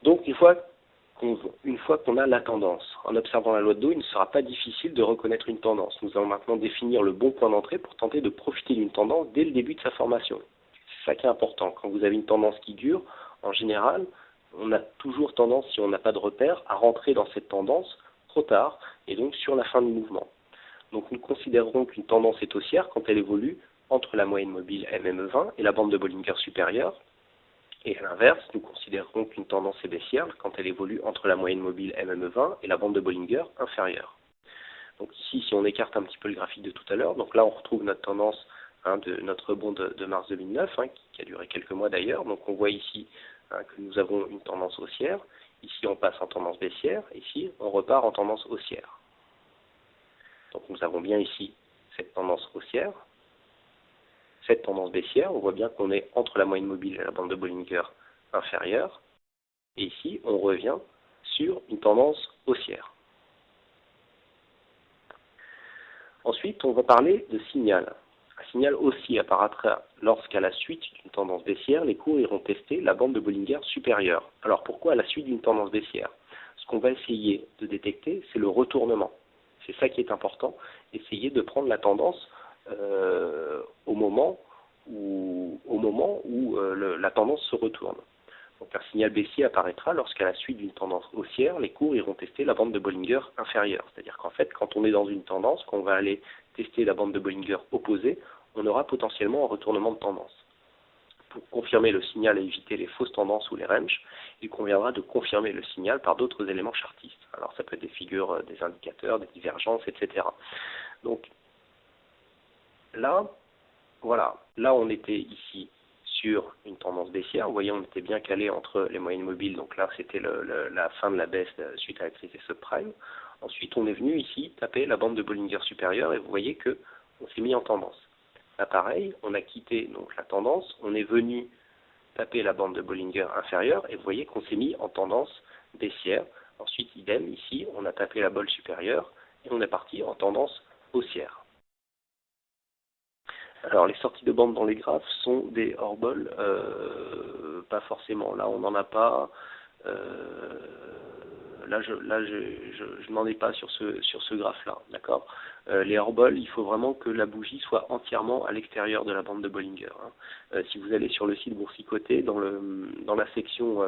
Donc une fois qu'on a la tendance, en observant la loi de Dow, il ne sera pas difficile de reconnaître une tendance. Nous allons maintenant définir le bon point d'entrée pour tenter de profiter d'une tendance dès le début de sa formation. C'est ça qui est important. Quand vous avez une tendance qui dure, en général, on a toujours tendance, si on n'a pas de repère, à rentrer dans cette tendance trop tard, et donc sur la fin du mouvement. Donc nous considérerons qu'une tendance est haussière quand elle évolue entre la moyenne mobile MM20 et la bande de Bollinger supérieure. Et à l'inverse, nous considérerons qu'une tendance est baissière quand elle évolue entre la moyenne mobile MM20 et la bande de Bollinger inférieure. Donc ici, si on écarte un petit peu le graphique de tout à l'heure, donc là on retrouve notre tendance, hein, de notre rebond de mars 2009, hein, qui a duré quelques mois d'ailleurs. Donc on voit ici, hein, que nous avons une tendance haussière. Ici on passe en tendance baissière. Ici on repart en tendance haussière. Donc nous avons bien ici cette tendance haussière. Cette tendance baissière, on voit bien qu'on est entre la moyenne mobile et la bande de Bollinger inférieure. Et ici, on revient sur une tendance haussière. Ensuite, on va parler de signal. Un signal aussi apparaîtra lorsqu'à la suite d'une tendance baissière, les cours iront tester la bande de Bollinger supérieure. Alors pourquoi à la suite d'une tendance baissière? Ce qu'on va essayer de détecter, c'est le retournement. C'est ça qui est important, essayer de prendre la tendance au moment où la tendance se retourne. Donc un signal baissier apparaîtra lorsqu'à la suite d'une tendance haussière, les cours iront tester la bande de Bollinger inférieure. C'est-à-dire qu'en fait, quand on est dans une tendance, quand on va aller tester la bande de Bollinger opposée, on aura potentiellement un retournement de tendance. Pour confirmer le signal et éviter les fausses tendances ou les ranges, il conviendra de confirmer le signal par d'autres éléments chartistes. Alors ça peut être des figures, des indicateurs, des divergences, etc. Donc là, voilà, là on était ici sur une tendance baissière. Vous voyez, on était bien calé entre les moyennes mobiles, donc là c'était la fin de la baisse suite à la crise des subprimes. Ensuite, on est venu ici taper la bande de Bollinger supérieure et vous voyez que on s'est mis en tendance. Là, pareil, on a quitté donc la tendance, on est venu taper la bande de Bollinger inférieure et vous voyez qu'on s'est mis en tendance baissière Ensuite, idem, ici, on a tapé la bolle supérieure et on est parti en tendance haussière. Alors, les sorties de bande dans les graphes sont des hors-bols, pas forcément. Là, on n'en a pas. Là, je n'en ai pas sur ce graphe-là, d'accord. Les hors-bols, il faut vraiment que la bougie soit entièrement à l'extérieur de la bande de Bollinger. Si vous allez sur le site Boursicoté, dans la section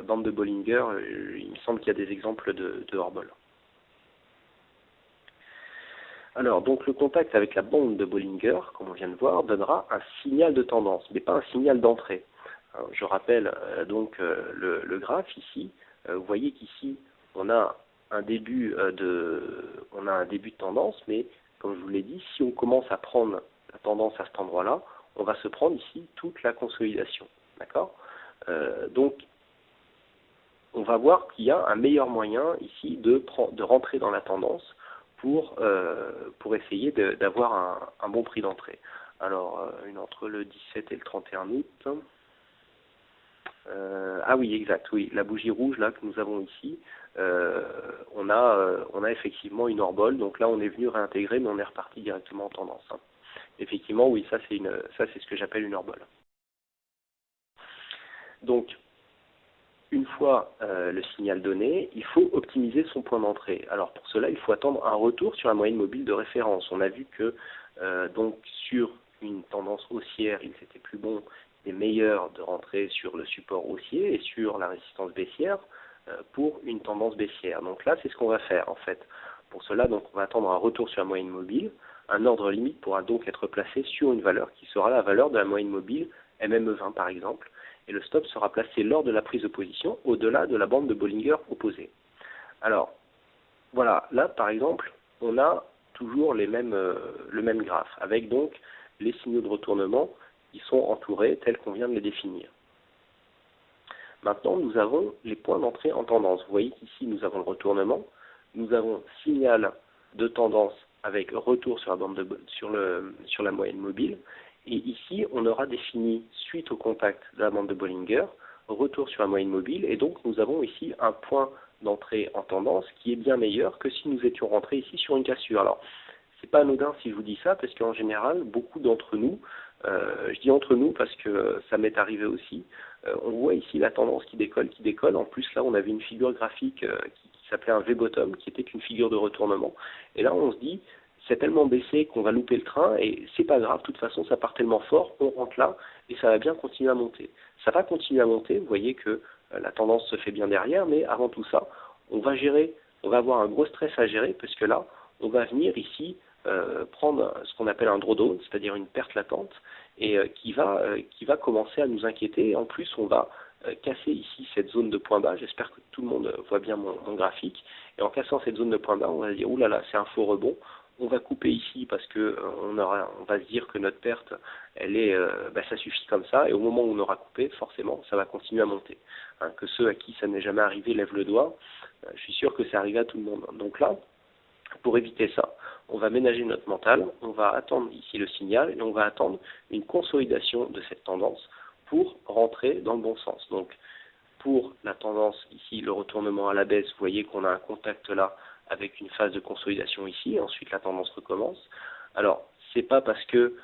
bande de Bollinger, il me semble qu'il y a des exemples de hors-bols. Alors, donc le contact avec la bande de Bollinger, comme on vient de voir, donnera un signal de tendance, mais pas un signal d'entrée. Je rappelle le graphe ici. Vous voyez qu'ici, on a un début de tendance, mais comme je vous l'ai dit, si on commence à prendre la tendance à cet endroit-là, on va se prendre ici toute la consolidation. D'accord ? Donc, on va voir qu'il y a un meilleur moyen ici de rentrer dans la tendance pour essayer d'avoir un bon prix d'entrée. Alors, entre le 17 et le 31 août. Ah oui, exact, oui. La bougie rouge là que nous avons ici, on a effectivement une hors-bol. Donc là, on est venu réintégrer, mais on est reparti directement en tendance. Effectivement, oui, ça c'est ce que j'appelle une hors-bol. Donc, une fois le signal donné, il faut optimiser son point d'entrée. Alors pour cela, il faut attendre un retour sur la moyenne mobile de référence. On a vu que donc sur une tendance haussière, il était plus bon et meilleur de rentrer sur le support haussier et sur la résistance baissière pour une tendance baissière. Donc là, c'est ce qu'on va faire en fait. Pour cela, donc on va attendre un retour sur la moyenne mobile. Un ordre limite pourra donc être placé sur une valeur qui sera la valeur de la moyenne mobile MME20 par exemple. Et le stop sera placé lors de la prise de position au-delà de la bande de Bollinger opposée. Alors, voilà, là par exemple, on a toujours le même graphe, avec donc les signaux de retournement qui sont entourés tels qu'on vient de les définir. Maintenant, nous avons les points d'entrée en tendance. Vous voyez qu'ici, nous avons le retournement, nous avons signal de tendance avec retour sur la moyenne mobile, et ici, on aura défini, suite au contact de la bande de Bollinger, retour sur la moyenne mobile, et donc nous avons ici un point d'entrée en tendance qui est bien meilleur que si nous étions rentrés ici sur une cassure. Alors, c'est pas anodin si je vous dis ça, parce qu'en général, beaucoup d'entre nous, je dis entre nous parce que ça m'est arrivé aussi, on voit ici la tendance qui décolle. En plus, là, on avait une figure graphique qui s'appelait un V-bottom, qui était une figure de retournement. Et là, on se dit, c'est tellement baissé qu'on va louper le train et c'est pas grave, de toute façon ça part tellement fort, on rentre là et ça va bien continuer à monter. Ça va continuer à monter, vous voyez que la tendance se fait bien derrière, mais avant tout ça, on va avoir un gros stress à gérer parce que là, on va venir ici prendre ce qu'on appelle un drawdown, c'est-à-dire une perte latente, et qui va commencer à nous inquiéter. Et en plus, on va casser ici cette zone de point bas. J'espère que tout le monde voit bien mon graphique. Et en cassant cette zone de point bas, on va se dire, ouh là là, c'est un faux rebond. On va couper ici parce que on va se dire que notre perte, ça suffit comme ça. Et au moment où on aura coupé, forcément, ça va continuer à monter. Que ceux à qui ça n'est jamais arrivé lèvent le doigt. Je suis sûr que c'est arrivé à tout le monde. Donc là, pour éviter ça, on va ménager notre mental, on va attendre ici le signal et on va attendre une consolidation de cette tendance pour rentrer dans le bon sens. Donc, pour la tendance ici, le retournement à la baisse, vous voyez qu'on a un contact là avec une phase de consolidation ici, et ensuite la tendance recommence. Alors, c'est pas parce que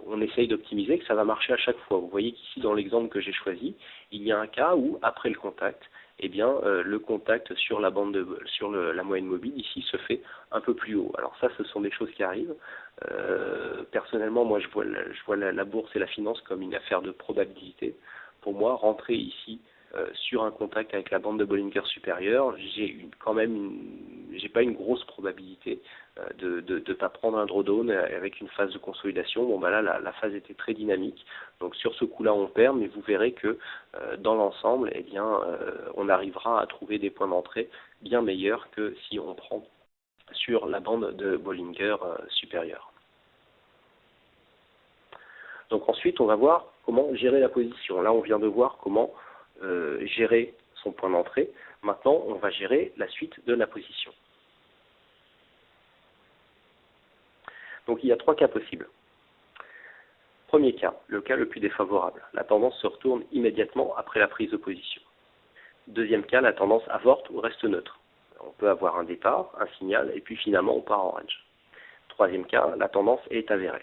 on essaye d'optimiser que ça va marcher à chaque fois. Vous voyez qu'ici, dans l'exemple que j'ai choisi, il y a un cas où, après le contact, le contact sur la la moyenne mobile ici se fait un peu plus haut. Alors ça, ce sont des choses qui arrivent. Personnellement, moi, je vois la bourse et la finance comme une affaire de probabilité. Pour moi, rentrer ici sur un contact avec la bande de Bollinger supérieure, j'ai pas une grosse probabilité de pas prendre un drawdown avec une phase de consolidation. Bon, là, la phase était très dynamique. Donc sur ce coup-là, on perd, mais vous verrez que dans l'ensemble, on arrivera à trouver des points d'entrée bien meilleurs que si on prend sur la bande de Bollinger supérieure. Donc ensuite, on va voir comment gérer la position. Là, on vient de voir comment gérer son point d'entrée. Maintenant, on va gérer la suite de la position. Donc il y a trois cas possibles. Premier cas, le cas le plus défavorable. La tendance se retourne immédiatement après la prise de position. Deuxième cas, la tendance avorte ou reste neutre. On peut avoir un départ, un signal, et puis finalement on part en range. Troisième cas, la tendance est avérée.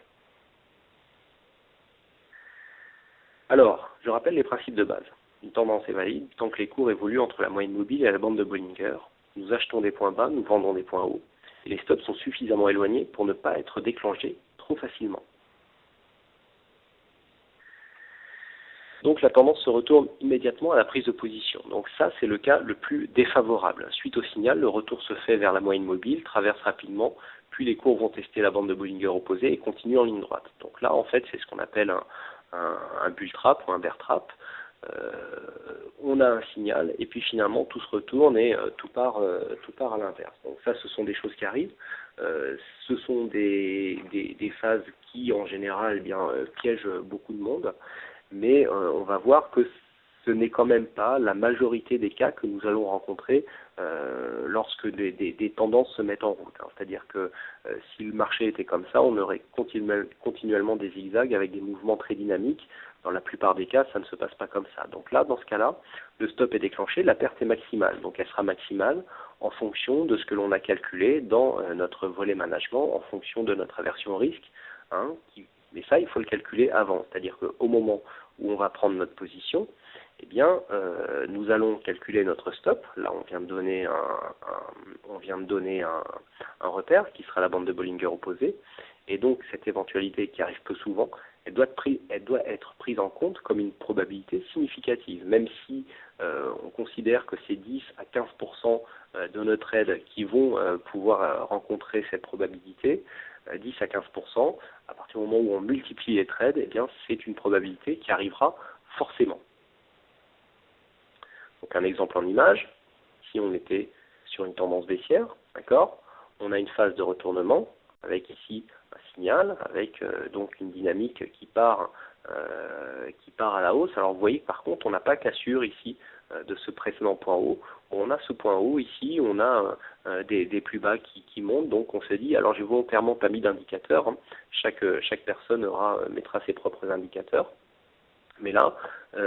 Alors, je rappelle les principes de base. Une tendance est valide tant que les cours évoluent entre la moyenne mobile et la bande de Bollinger. Nous achetons des points bas, nous vendons des points hauts. Et les stops sont suffisamment éloignés pour ne pas être déclenchés trop facilement. Donc la tendance se retourne immédiatement à la prise de position. Donc ça, c'est le cas le plus défavorable. Suite au signal, le retour se fait vers la moyenne mobile, traverse rapidement, puis les cours vont tester la bande de Bollinger opposée et continuent en ligne droite. Donc là, en fait, c'est ce qu'on appelle un bull trap ou un bear trap. On a un signal et puis finalement tout se retourne et tout part à l'inverse. Donc ça, ce sont des choses qui arrivent. Ce sont des phases qui, en général, piègent beaucoup de monde. Mais on va voir que ce n'est quand même pas la majorité des cas que nous allons rencontrer lorsque des tendances se mettent en route. C'est-à-dire que si le marché était comme ça, on aurait continuellement des zigzags avec des mouvements très dynamiques. Dans la plupart des cas, ça ne se passe pas comme ça. Donc là, dans ce cas-là, le stop est déclenché, la perte est maximale. Donc elle sera maximale en fonction de ce que l'on a calculé dans notre volet management, en fonction de notre aversion au risque, mais ça, il faut le calculer avant. C'est-à-dire qu'au moment où on va prendre notre position, eh bien, nous allons calculer notre stop. Là, on vient de donner un repère qui sera la bande de Bollinger opposée. Et donc, cette éventualité qui arrive peu souvent, elle doit être prise en compte comme une probabilité significative. Même si on considère que c'est 10 à 15% de nos trades qui vont pouvoir rencontrer cette probabilité, 10 à 15%, à partir du moment où on multiplie les trades, eh bien, c'est une probabilité qui arrivera forcément. Donc un exemple en image, si on était sur une tendance baissière, d'accord, on a une phase de retournement avec ici un signal, avec donc une dynamique qui part à la hausse. Alors vous voyez que par contre on n'a pas cassure ici de ce précédent point haut. On a ce point haut ici, on a des plus bas qui montent, donc on se dit, alors j'ai volontairement pas mis d'indicateur, chaque personne mettra ses propres indicateurs. Mais là,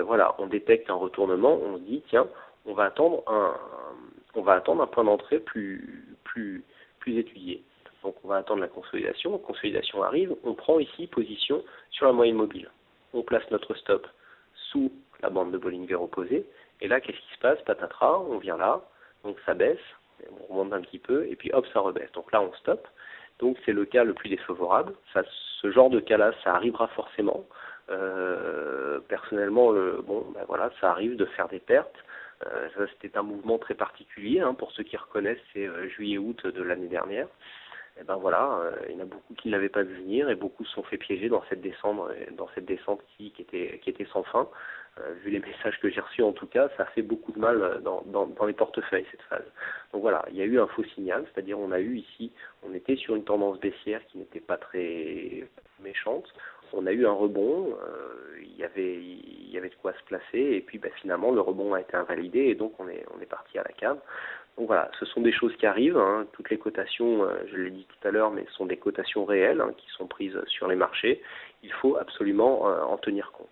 voilà, on détecte un retournement, on se dit, tiens, on va attendre un point d'entrée plus étudié. Donc on va attendre la consolidation arrive, on prend ici position sur la moyenne mobile. On place notre stop sous la bande de Bollinger opposée, et là, qu'est-ce qui se passe? Patatras, on vient là, donc ça baisse, on remonte un petit peu, et puis hop, ça rebaisse. Donc là, on stoppe. Donc c'est le cas le plus défavorable. Ce genre de cas-là, ça arrivera forcément. Personnellement, ça arrive de faire des pertes. Ça, c'était un mouvement très particulier, pour ceux qui reconnaissent, c'est juillet-août de l'année dernière. Et ben voilà, il y en a beaucoup qui ne l'avaient pas vu venir et beaucoup se sont fait piéger dans cette descente qui était sans fin. Vu les messages que j'ai reçus en tout cas, ça fait beaucoup de mal dans les portefeuilles cette phase. Donc voilà, il y a eu un faux signal, c'est-à-dire on était sur une tendance baissière qui n'était pas très méchante. On a eu un rebond, il y avait de quoi se placer et puis finalement le rebond a été invalidé et donc on est parti à la cave. Donc voilà, ce sont des choses qui arrivent, toutes les cotations, je l'ai dit tout à l'heure, mais ce sont des cotations réelles qui sont prises sur les marchés. Il faut absolument en tenir compte.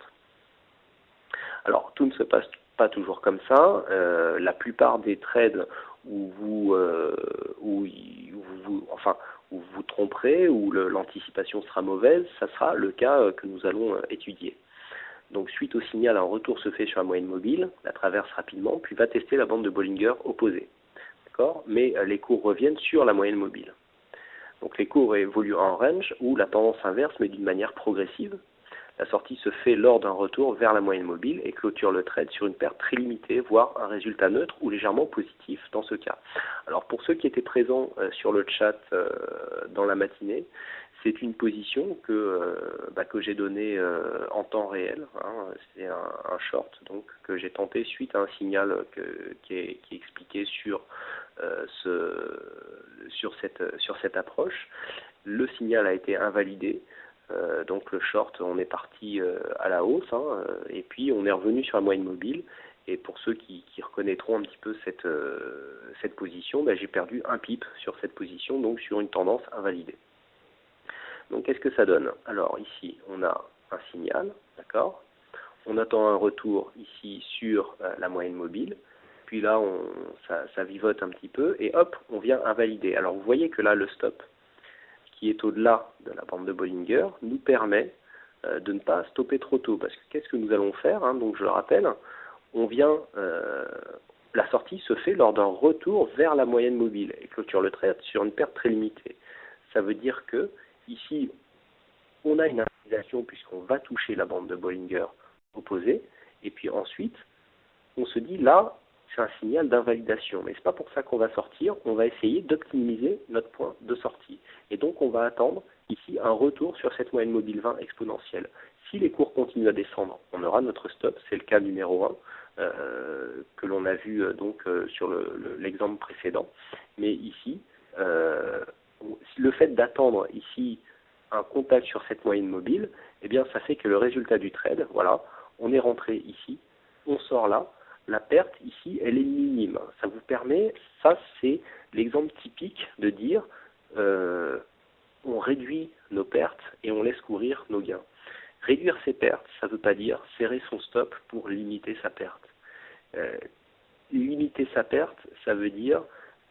Alors, tout ne se passe pas toujours comme ça. La plupart des trades où vous vous tromperez, où l'anticipation sera mauvaise, ça sera le cas que nous allons étudier. Donc, suite au signal, un retour se fait sur la moyenne mobile, la traverse rapidement, puis va tester la bande de Bollinger opposée. D'accord ? Mais les cours reviennent sur la moyenne mobile. Donc, les cours évoluent en range ou la tendance inverse, mais d'une manière progressive. La sortie se fait lors d'un retour vers la moyenne mobile et clôture le trade sur une perte très limitée, voire un résultat neutre ou légèrement positif dans ce cas. Alors pour ceux qui étaient présents sur le chat dans la matinée, c'est une position que j'ai donnée en temps réel. C'est un short donc que j'ai tenté suite à un signal qui est expliqué sur cette approche. Le signal a été invalidé. Donc le short, on est parti à la hausse, et puis on est revenu sur la moyenne mobile. Et pour ceux qui reconnaîtront un petit peu cette position, j'ai perdu un pip sur cette position, donc sur une tendance invalidée. Donc qu'est-ce que ça donne? Alors ici, on a un signal, d'accord? On attend un retour ici sur la moyenne mobile, puis là ça vivote un petit peu, et hop, on vient invalider. Alors vous voyez que là le stop, qui est au-delà de la bande de Bollinger, nous permet de ne pas stopper trop tôt, parce que qu'est-ce que nous allons faire, hein? Donc je le rappelle, on vient, la sortie se fait lors d'un retour vers la moyenne mobile, et clôture le trait sur une perte très limitée. Ça veut dire que ici, on a une invalidation puisqu'on va toucher la bande de Bollinger opposée, et puis ensuite, on se dit là, c'est un signal d'invalidation, mais ce n'est pas pour ça qu'on va sortir, on va essayer d'optimiser notre point de sortie. Et donc on va attendre ici un retour sur cette moyenne mobile 20 exponentielle. Si les cours continuent à descendre, on aura notre stop, c'est le cas numéro 1, que l'on a vu sur l'exemple précédent. Mais ici, le fait d'attendre ici un contact sur cette moyenne mobile, eh bien ça fait que le résultat du trade, voilà, on est rentré ici, on sort là, la perte ici, elle est minime. Ça vous permet, ça c'est l'exemple typique de dire on réduit nos pertes et on laisse courir nos gains. Réduire ses pertes, ça ne veut pas dire serrer son stop pour limiter sa perte. Limiter sa perte, ça veut dire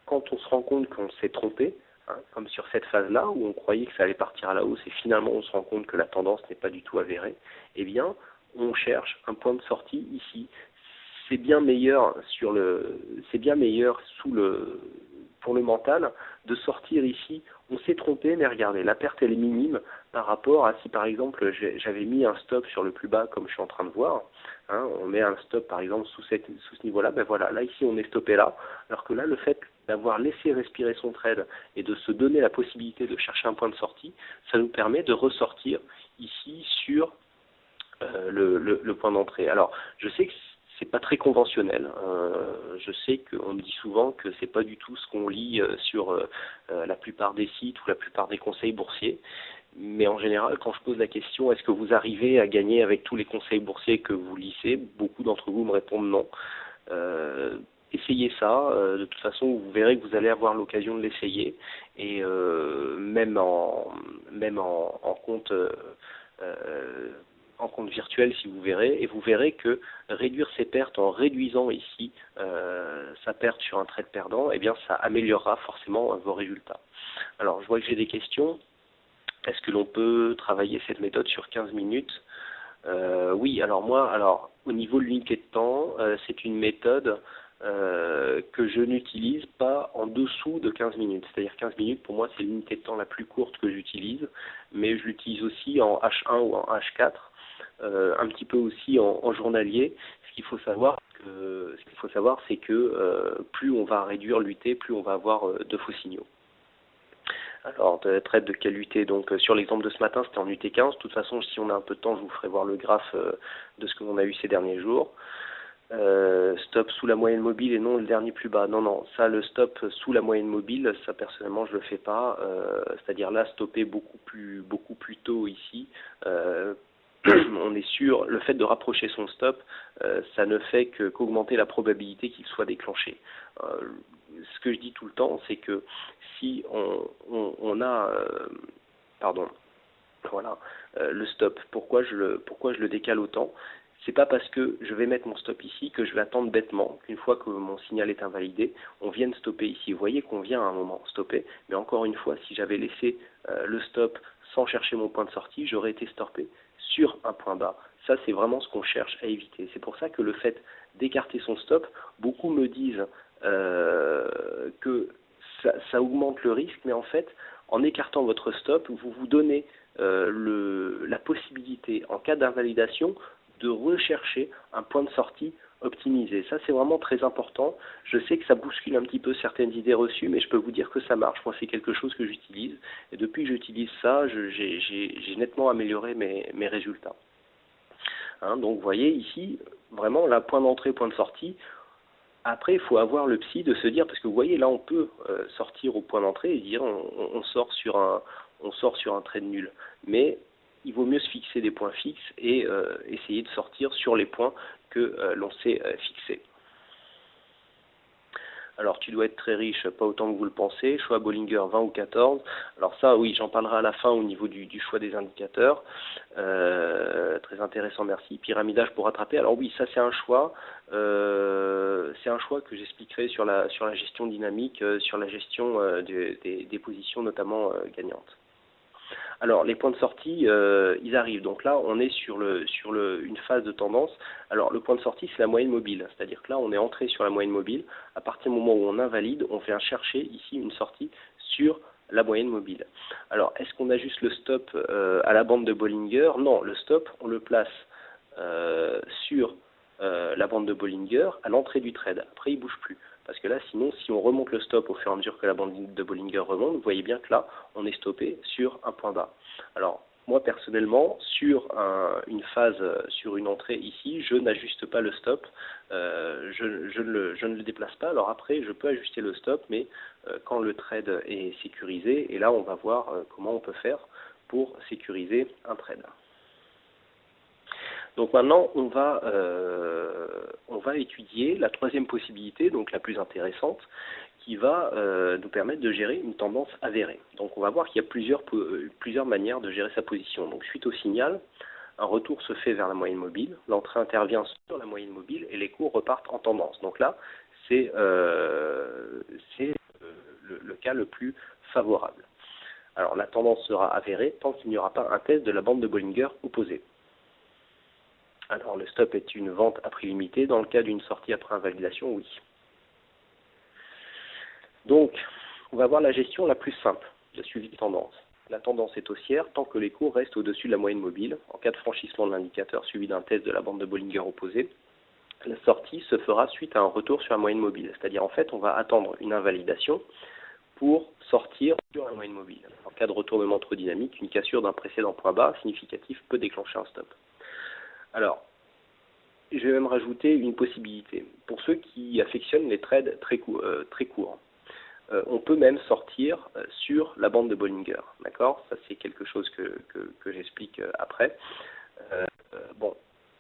quand on se rend compte qu'on s'est trompé, hein, comme sur cette phase-là où on croyait que ça allait partir à la hausse et finalement on se rend compte que la tendance n'est pas du tout avérée, eh bien on cherche un point de sortie ici. C'est bien meilleur pour le mental de sortir ici. On s'est trompé, mais regardez, la perte elle est minime par rapport à si par exemple j'avais mis un stop sur le plus bas comme je suis en train de voir, hein, on met un stop par exemple sous ce niveau-là, ben voilà, là ici on est stoppé là, alors que là le fait d'avoir laissé respirer son trade et de se donner la possibilité de chercher un point de sortie, ça nous permet de ressortir ici sur le point d'entrée. Alors je sais que c'est pas très conventionnel. Je sais qu'on me dit souvent que c'est pas du tout ce qu'on lit sur la plupart des sites ou la plupart des conseils boursiers. Mais en général, quand je pose la question, est-ce que vous arrivez à gagner avec tous les conseils boursiers que vous lisez, beaucoup d'entre vous me répondent non. Essayez ça. De toute façon, vous verrez que vous allez avoir l'occasion de l'essayer. Et même en compte en compte virtuel si vous verrez, et vous verrez que réduire ses pertes en réduisant ici sa perte sur un trade perdant, eh bien ça améliorera forcément vos résultats. Alors je vois que j'ai des questions. Est-ce que l'on peut travailler cette méthode sur 15 minutes? Oui, alors au niveau de l'unité de temps, c'est une méthode que je n'utilise pas en dessous de 15 minutes. C'est-à-dire 15 minutes, pour moi, c'est l'unité de temps la plus courte que j'utilise, mais je l'utilise aussi en H1 ou en H4, un petit peu aussi en journalier. Ce qu'il faut savoir, c'est que plus on va réduire l'UT, plus on va avoir de faux signaux. Alors, trade de quelle UT? Donc, sur l'exemple de ce matin, c'était en UT15. De toute façon, si on a un peu de temps, je vous ferai voir le graphe de ce que l'on a eu ces derniers jours. Stop sous la moyenne mobile et non le dernier plus bas. Non, ça, le stop sous la moyenne mobile, ça personnellement, je le fais pas. C'est-à-dire là, stopper beaucoup plus tôt ici. On est sûr, le fait de rapprocher son stop, ça ne fait qu'augmenter la probabilité qu'il soit déclenché. Ce que je dis tout le temps, c'est que si on a, le stop, pourquoi je le décale autant? C'est pas parce que je vais mettre mon stop ici que je vais attendre bêtement qu'une fois que mon signal est invalidé, on vienne stopper ici. Vous voyez qu'on vient à un moment stopper, mais encore une fois, si j'avais laissé le stop sans chercher mon point de sortie, j'aurais été stoppé sur un point bas. Ça, c'est vraiment ce qu'on cherche à éviter. C'est pour ça que le fait d'écarter son stop, beaucoup me disent que ça augmente le risque, mais en fait, en écartant votre stop, vous vous donnez la possibilité, en cas d'invalidation, de rechercher un point de sortie optimisé. Ça, c'est vraiment très important. Je sais que ça bouscule un petit peu certaines idées reçues, mais je peux vous dire que ça marche. Moi, c'est quelque chose que j'utilise. Et depuis que j'utilise ça, j'ai nettement amélioré mes résultats. Hein, donc, vous voyez ici, vraiment, là, point d'entrée, point de sortie. Après, il faut avoir le psy de se dire, parce que vous voyez, là, on peut sortir au point d'entrée et dire on sort sur un trade nul. Mais il vaut mieux se fixer des points fixes et essayer de sortir sur les points que l'on s'est fixés. Alors, tu dois être très riche, pas autant que vous le pensez. Choix Bollinger 20 ou 14. Alors ça, oui, j'en parlerai à la fin au niveau du choix des indicateurs. Très intéressant, merci. Pyramidage pour rattraper. Alors oui, ça c'est un choix. C'est un choix que j'expliquerai sur la gestion dynamique, sur la gestion des positions notamment gagnantes. Alors, les points de sortie, ils arrivent. Donc là, on est sur une phase de tendance. Alors, le point de sortie, c'est la moyenne mobile. C'est-à-dire que là, on est entré sur la moyenne mobile. À partir du moment où on invalide, on vient chercher ici une sortie sur la moyenne mobile. Alors, est-ce qu'on ajuste le stop à la bande de Bollinger? Non, le stop, on le place sur la bande de Bollinger à l'entrée du trade. Après, il ne bouge plus. Parce que là, sinon, si on remonte le stop au fur et à mesure que la bande de Bollinger remonte, vous voyez bien que là, on est stoppé sur un point bas. Alors, moi, personnellement, sur une phase, sur une entrée ici, je n'ajuste pas le stop, je ne le déplace pas. Alors après, je peux ajuster le stop, mais quand le trade est sécurisé, et là, on va voir comment on peut faire pour sécuriser un trade. Donc maintenant, on va étudier la troisième possibilité, donc la plus intéressante, qui va nous permettre de gérer une tendance avérée. Donc on va voir qu'il y a plusieurs manières de gérer sa position. Donc suite au signal, un retour se fait vers la moyenne mobile, l'entrée intervient sur la moyenne mobile et les cours repartent en tendance. Donc là, c'est le cas le plus favorable. Alors la tendance sera avérée tant qu'il n'y aura pas un test de la bande de Bollinger opposée. Alors, le stop est une vente à prix limité. Dans le cas d'une sortie après invalidation, oui. Donc, on va voir la gestion la plus simple, le suivi de tendance. La tendance est haussière tant que les cours restent au-dessus de la moyenne mobile. En cas de franchissement de l'indicateur suivi d'un test de la bande de Bollinger opposée, la sortie se fera suite à un retour sur la moyenne mobile. C'est-à-dire, en fait, on va attendre une invalidation pour sortir sur la moyenne mobile. En cas de retournement trop dynamique, une cassure d'un précédent point bas significatif peut déclencher un stop. Alors, je vais même rajouter une possibilité. Pour ceux qui affectionnent les trades très courts, on peut même sortir sur la bande de Bollinger. D'accord? Ça, c'est quelque chose que j'explique après. Bon.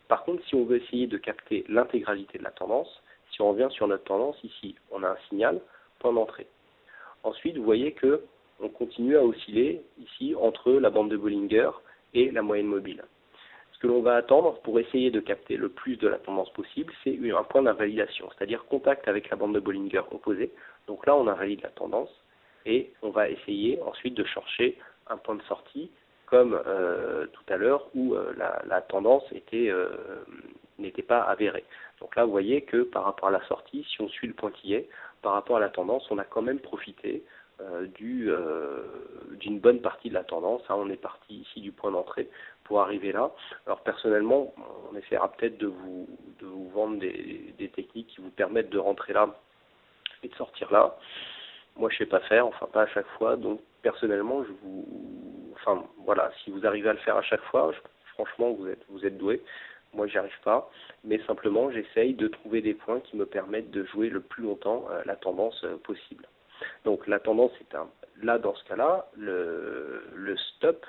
Par contre, si on veut essayer de capter l'intégralité de la tendance, si on revient sur notre tendance, ici, on a un signal, point d'entrée. Ensuite, vous voyez que on continue à osciller ici entre la bande de Bollinger et la moyenne mobile. Ce que l'on va attendre pour essayer de capter le plus de la tendance possible, c'est un point d'invalidation, c'est-à-dire contact avec la bande de Bollinger opposée. Donc là, on invalide la tendance et on va essayer ensuite de chercher un point de sortie comme tout à l'heure où la tendance n'était pas avérée. Donc là, vous voyez que par rapport à la sortie, si on suit le pointillé, par rapport à la tendance, on a quand même profité d'une bonne partie de la tendance. On est parti ici du point d'entrée pour arriver là. Alors personnellement, on essaiera peut-être de vous vendre des techniques qui vous permettent de rentrer là et de sortir là. Moi, je ne sais pas faire, enfin pas à chaque fois. Donc personnellement, voilà, si vous arrivez à le faire à chaque fois, franchement, vous êtes doué. Moi, j'y arrive pas, mais simplement, j'essaye de trouver des points qui me permettent de jouer le plus longtemps la tendance possible. Donc la tendance est là dans ce cas-là, le stop,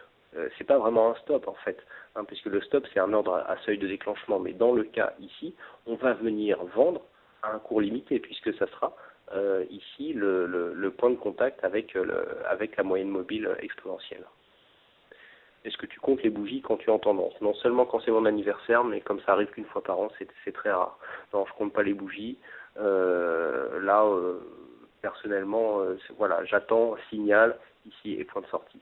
c'est pas vraiment un stop en fait, puisque le stop c'est un ordre à seuil de déclenchement, mais dans le cas ici, on va venir vendre à un cours limité, puisque ça sera ici le point de contact avec la moyenne mobile exponentielle. Est-ce que tu comptes les bougies quand tu es en tendance? Non seulement quand c'est mon anniversaire, mais comme ça arrive qu'une fois par an, c'est très rare. Non, je compte pas les bougies. Personnellement, voilà, j'attends signal ici et point de sortie.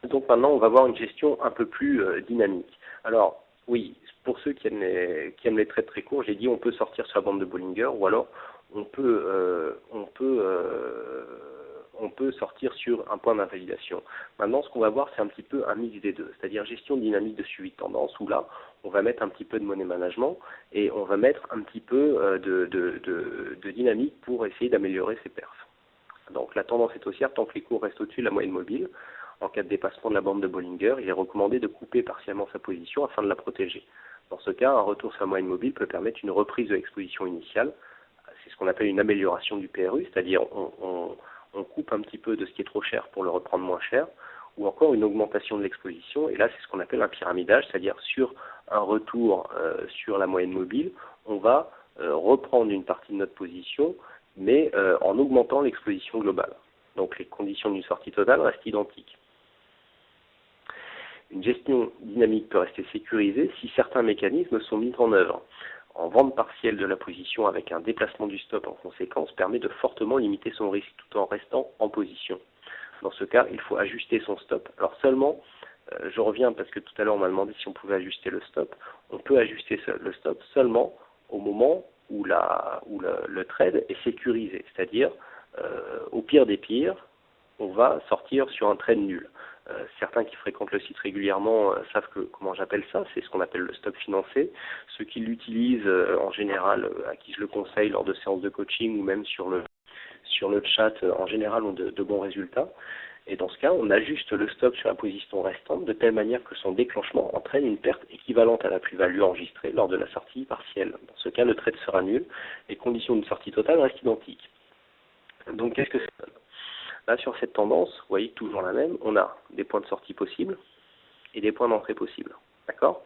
Donc maintenant, on va voir une gestion un peu plus dynamique. Alors, oui, pour ceux qui aiment les trades très courts, j'ai dit on peut sortir sur la bande de Bollinger, ou alors on peut sortir sur un point d'invalidation. Maintenant, ce qu'on va voir, c'est un petit peu un mix des deux, c'est-à-dire gestion dynamique de suivi de tendance, où là, on va mettre un petit peu de money management et on va mettre un petit peu de dynamique pour essayer d'améliorer ses perfs. Donc la tendance est haussière tant que les cours restent au-dessus de la moyenne mobile. En cas de dépassement de la bande de Bollinger, il est recommandé de couper partiellement sa position afin de la protéger. Dans ce cas, un retour sur la moyenne mobile peut permettre une reprise de l'exposition initiale. C'est ce qu'on appelle une amélioration du PRU, c'est-à-dire on coupe un petit peu de ce qui est trop cher pour le reprendre moins cher, ou encore une augmentation de l'exposition, et là c'est ce qu'on appelle un pyramidage, c'est-à-dire sur un retour sur la moyenne mobile, on va reprendre une partie de notre position, mais en augmentant l'exposition globale. Donc les conditions d'une sortie totale restent identiques. Une gestion dynamique peut rester sécurisée si certains mécanismes sont mis en œuvre. En vente partielle de la position avec un déplacement du stop en conséquence permet de fortement limiter son risque tout en restant en position. Dans ce cas, il faut ajuster son stop. Alors seulement, je reviens parce que tout à l'heure on m'a demandé si on pouvait ajuster le stop. On peut ajuster le stop seulement au moment où le trade est sécurisé. C'est-à-dire, au pire des pires, on va sortir sur un trade nul. Certains qui fréquentent le site régulièrement savent comment j'appelle ça, c'est ce qu'on appelle le stop financé. Ceux qui l'utilisent en général, à qui je le conseille lors de séances de coaching ou même sur le chat, en général ont de bons résultats. Et dans ce cas, on ajuste le stop sur la position restante de telle manière que son déclenchement entraîne une perte équivalente à la plus-value enregistrée lors de la sortie partielle. Dans ce cas, le trade sera nul, les conditions d'une sortie totale restent identiques. Donc qu'est-ce que ça donne ? Là, sur cette tendance, vous voyez toujours la même, on a des points de sortie possibles et des points d'entrée possibles. D'accord ?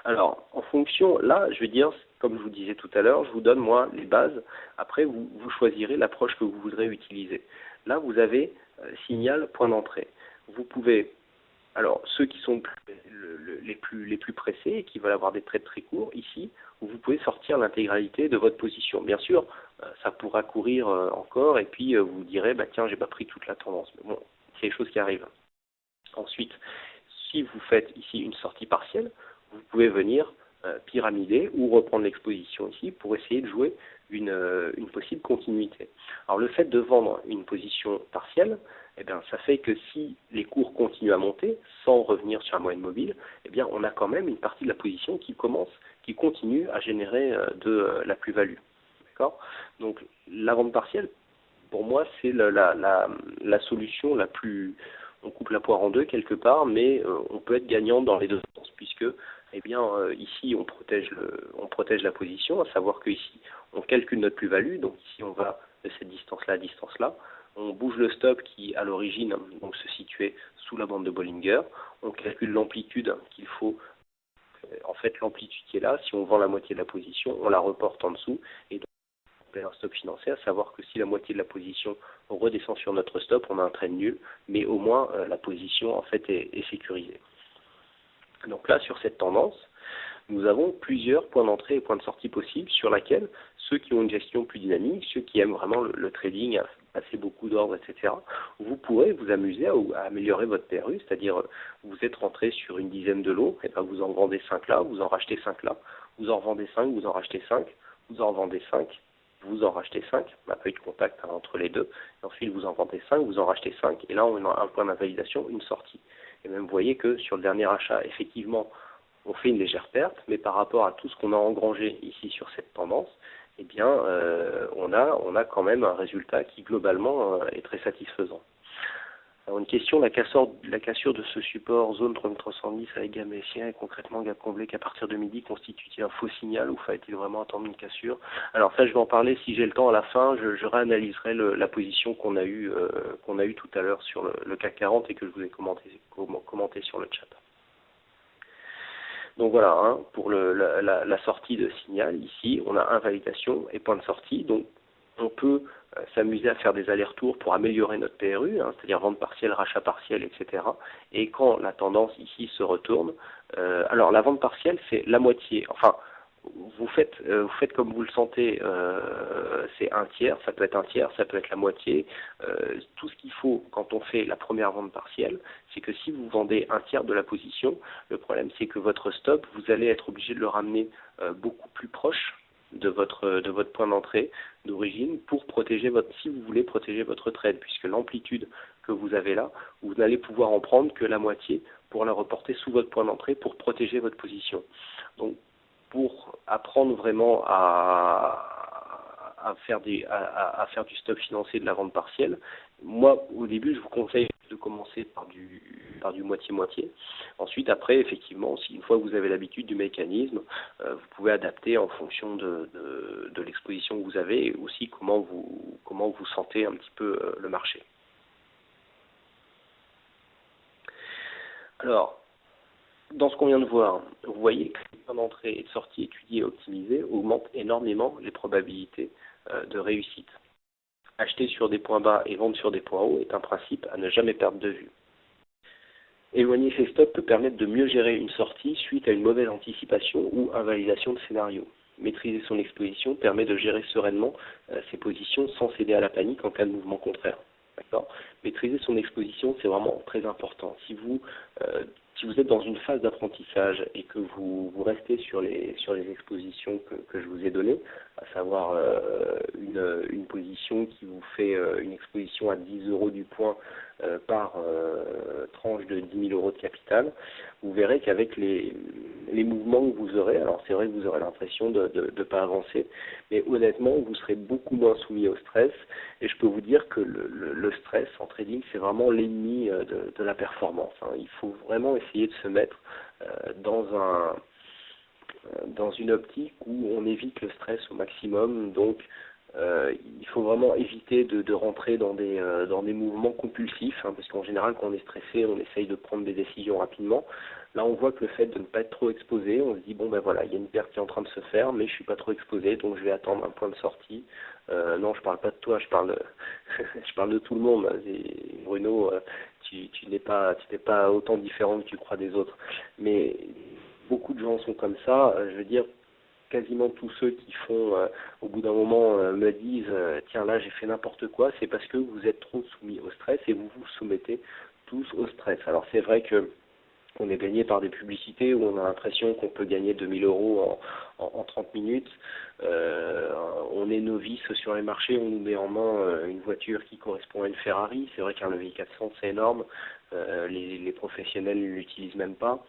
Alors, en fonction, là, je vais dire, comme je vous disais tout à l'heure, je vous donne, moi, les bases. Après, vous choisirez l'approche que vous voudrez utiliser. Là, vous avez signal, point d'entrée. Vous pouvez, alors, ceux qui sont les plus pressés et qui veulent avoir des trades très courts, ici, vous pouvez sortir l'intégralité de votre position. Bien sûr, ça pourra courir encore et puis vous direz, bah tiens, j'ai pas pris toute la tendance. Mais bon, c'est les choses qui arrivent. Ensuite, si vous faites ici une sortie partielle, vous pouvez venir pyramider ou reprendre l'exposition ici pour essayer de jouer une possible continuité. Alors le fait de vendre une position partielle, eh bien, ça fait que si les cours continuent à monter sans revenir sur la moyenne mobile, eh bien, on a quand même une partie de la position qui continue à générer de la plus-value. D'accord ? Donc la vente partielle, pour moi, c'est la solution la plus... On coupe la poire en deux quelque part, mais on peut être gagnant dans les deux sens, puisque eh bien, ici, on protège la position, à savoir qu'ici, on calcule notre plus-value, donc ici, on va de cette distance-là à distance-là. On bouge le stop qui, à l'origine, donc se situait sous la bande de Bollinger. On calcule l'amplitude qu'il faut. En fait, l'amplitude qui est là, si on vend la moitié de la position, on la reporte en dessous, et donc on fait un stop financier, à savoir que si la moitié de la position redescend sur notre stop, on a un trade nul, mais au moins la position en fait est sécurisée. Donc là, sur cette tendance, nous avons plusieurs points d'entrée et points de sortie possibles sur lesquels ceux qui ont une gestion plus dynamique, ceux qui aiment vraiment le trading, à passer beaucoup d'ordres, etc., vous pourrez vous amuser à améliorer votre PRU, c'est-à-dire vous êtes rentré sur une dizaine de lots, et bien vous en vendez 5 là, vous en rachetez 5 là, vous en revendez 5, vous en rachetez 5, vous en revendez 5, vous en rachetez 5, on n'a pas eu de contact entre les deux, et ensuite vous en vendez 5, vous en rachetez 5, et là on a un point d'invalidation, une sortie. Et même vous voyez que sur le dernier achat, effectivement, on fait une légère perte, mais par rapport à tout ce qu'on a engrangé ici sur cette tendance, eh bien, on a quand même un résultat qui globalement est très satisfaisant. Alors une question, la cassure de ce support zone 3310 avec gamme baissière et concrètement gap comblé qu'à partir de midi constitue-t-il un faux signal ou fallait-il vraiment attendre une cassure? Alors ça, je vais en parler si j'ai le temps à la fin. Je réanalyserai la position qu'on a eue tout à l'heure sur le CAC 40 et que je vous ai commenté sur le chat. Donc voilà, hein, pour la sortie de signal, ici, on a invalidation et point de sortie. Donc on peut s'amuser à faire des allers-retours pour améliorer notre PRU, hein, c'est-à-dire vente partielle, rachat partiel, etc. Et quand la tendance ici se retourne, alors la vente partielle, c'est la moitié. Enfin, vous faites comme vous le sentez, c'est un tiers, ça peut être un tiers, ça peut être la moitié. Tout ce qu'il faut quand on fait la première vente partielle, c'est que si vous vendez un tiers de la position, le problème c'est que votre stop, vous allez être obligé de le ramener beaucoup plus proche de votre point d'entrée d'origine pour protéger si vous voulez protéger votre trade, puisque l'amplitude que vous avez là, vous n'allez pouvoir en prendre que la moitié pour la reporter sous votre point d'entrée pour protéger votre position. Donc pour apprendre vraiment à faire du stop financier de la vente partielle, moi au début je vous conseille de commencer par du moitié-moitié. Ensuite après effectivement, si une fois que vous avez l'habitude du mécanisme, vous pouvez adapter en fonction de l'exposition que vous avez et aussi comment vous sentez un petit peu le marché. Alors Dans ce qu'on vient de voir, vous voyez que les points d'entrée et de sortie étudiés et optimisés augmentent énormément les probabilités de réussite. Acheter sur des points bas et vendre sur des points hauts est un principe à ne jamais perdre de vue. Éloigner ses stops peut permettre de mieux gérer une sortie suite à une mauvaise anticipation ou invalidation de scénario. Maîtriser son exposition permet de gérer sereinement ses positions sans céder à la panique en cas de mouvement contraire. D'accord ? Maîtriser son exposition, c'est vraiment très important. Si vous êtes dans une phase d'apprentissage et que vous restez sur les expositions que je vous ai données, à savoir une position qui vous fait une exposition à 10 euros du point par tranche de 10 000 euros de capital, vous verrez qu'avec les mouvements que vous aurez, alors c'est vrai que vous aurez l'impression de ne pas avancer, mais honnêtement, vous serez beaucoup moins soumis au stress, et je peux vous dire que le stress en trading, c'est vraiment l'ennemi de la performance. Hein. Il faut vraiment essayer de se mettre dans une optique où on évite le stress au maximum, donc il faut vraiment éviter de rentrer dans des mouvements compulsifs, hein, parce qu'en général, quand on est stressé, on essaye de prendre des décisions rapidement. Là, on voit que le fait de ne pas être trop exposé, on se dit, bon ben voilà, il y a une perte qui est en train de se faire, mais je suis pas trop exposé, donc je vais attendre un point de sortie. Non, je parle pas de toi, je parle je parle de tout le monde. Et Bruno, tu n'es pas autant différent que tu crois des autres. Mais beaucoup de gens sont comme ça, je veux dire, quasiment tous ceux qui font, au bout d'un moment, me disent tiens là j'ai fait n'importe quoi, c'est parce que vous êtes trop soumis au stress et vous vous soumettez tous au stress. Alors c'est vrai que on est gagné par des publicités où on a l'impression qu'on peut gagner 2000 euros en 30 minutes. On est novice sur les marchés, on nous met en main une voiture qui correspond à une Ferrari. C'est vrai qu'un levier 400 c'est énorme, les professionnels ne l'utilisent même pas.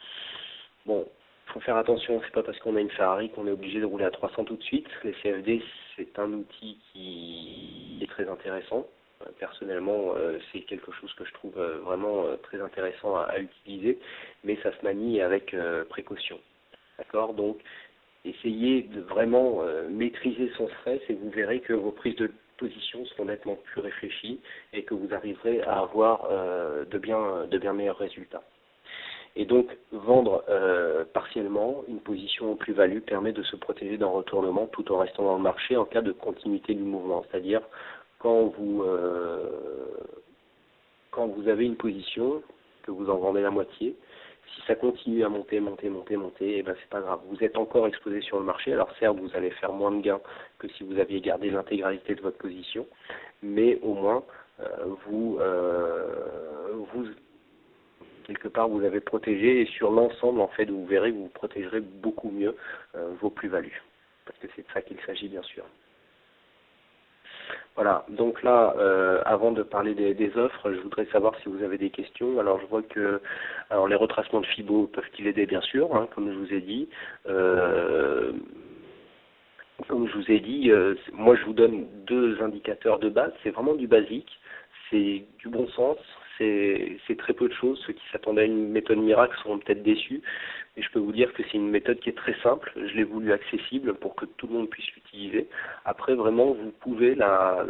Bon, il faut faire attention, c'est pas parce qu'on a une Ferrari qu'on est obligé de rouler à 300 tout de suite. Les CFD, c'est un outil qui est très intéressant. Personnellement, c'est quelque chose que je trouve vraiment très intéressant à utiliser, mais ça se manie avec précaution. D'accord ? Donc, essayez de vraiment maîtriser son stress et vous verrez que vos prises de position seront nettement plus réfléchies et que vous arriverez à avoir de bien meilleurs résultats. Et donc, vendre partiellement une position en plus-value permet de se protéger d'un retournement tout en restant dans le marché en cas de continuité du mouvement. C'est-à-dire, quand vous avez une position, que vous en vendez la moitié, si ça continue à monter, et ben c'est pas grave. Vous êtes encore exposé sur le marché. Alors certes, vous allez faire moins de gains que si vous aviez gardé l'intégralité de votre position, mais au moins vous quelque part vous avez protégé, et sur l'ensemble en fait vous verrez que vous protégerez beaucoup mieux vos plus-values, parce que c'est de ça qu'il s'agit bien sûr. Voilà, donc là, avant de parler des offres, je voudrais savoir si vous avez des questions. Alors je vois que les retracements de FIBO peuvent-ils aider bien sûr, hein, comme je vous ai dit. Moi je vous donne deux indicateurs de base, c'est vraiment du basique, c'est du bon sens, c'est très peu de choses. Ceux qui s'attendaient à une méthode miracle seront peut-être déçus, mais je peux vous dire que c'est une méthode qui est très simple, je l'ai voulu accessible pour que tout le monde puisse l'utiliser. Après vraiment vous pouvez la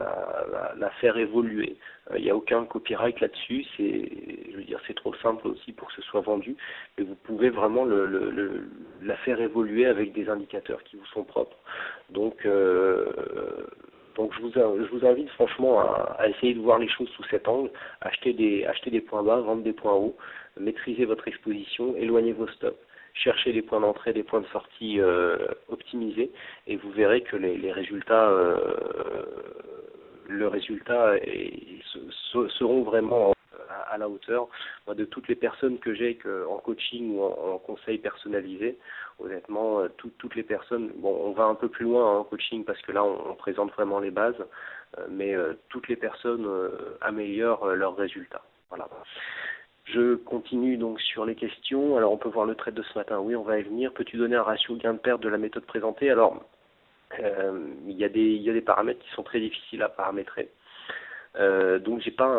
faire évoluer, il n'y a aucun copyright là-dessus, c'est trop simple aussi pour que ce soit vendu, mais vous pouvez vraiment la faire évoluer avec des indicateurs qui vous sont propres. Donc je vous invite franchement à essayer de voir les choses sous cet angle, acheter des points bas, vendre des points hauts, maîtriser votre exposition, éloigner vos stops, chercher des points d'entrée, des points de sortie optimisés, et vous verrez que les résultats seront vraiment à la hauteur. Moi, de toutes les personnes que j'ai en coaching ou en conseil personnalisé, honnêtement, toutes les personnes, bon, on va un peu plus loin en coaching parce que là, on présente vraiment les bases, mais toutes les personnes améliorent leurs résultats. Voilà. Je continue donc sur les questions. Alors, on peut voir le trade de ce matin. Oui, on va y venir. Peux-tu donner un ratio gain de perte de la méthode présentée? Alors, il y a des paramètres qui sont très difficiles à paramétrer. Donc j'ai pas,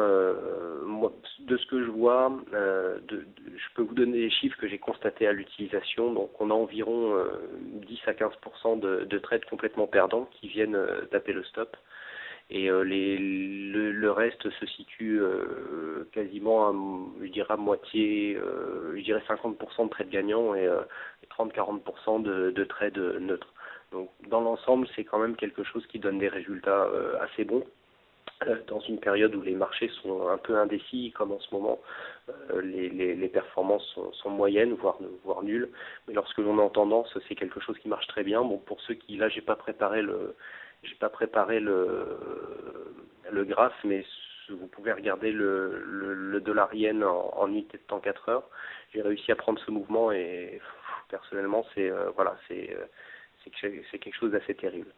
moi, de ce que je vois, je peux vous donner les chiffres que j'ai constatés à l'utilisation. Donc on a environ 10 à 15% de trades complètement perdants qui viennent taper le stop. Et le reste se situe quasiment, je dirais à moitié, je dirais 50% de trades gagnants et 30-40% de trades neutres. Donc dans l'ensemble, c'est quand même quelque chose qui donne des résultats assez bons. Dans une période où les marchés sont un peu indécis, comme en ce moment, les performances sont moyennes, voire nulles. Mais lorsque l'on est en tendance, c'est quelque chose qui marche très bien. Bon, pour ceux qui, là, j'ai pas préparé le graphe, mais vous pouvez regarder le dollar yen en unité de temps 4 heures. J'ai réussi à prendre ce mouvement et personnellement, c'est quelque chose d'assez terrible.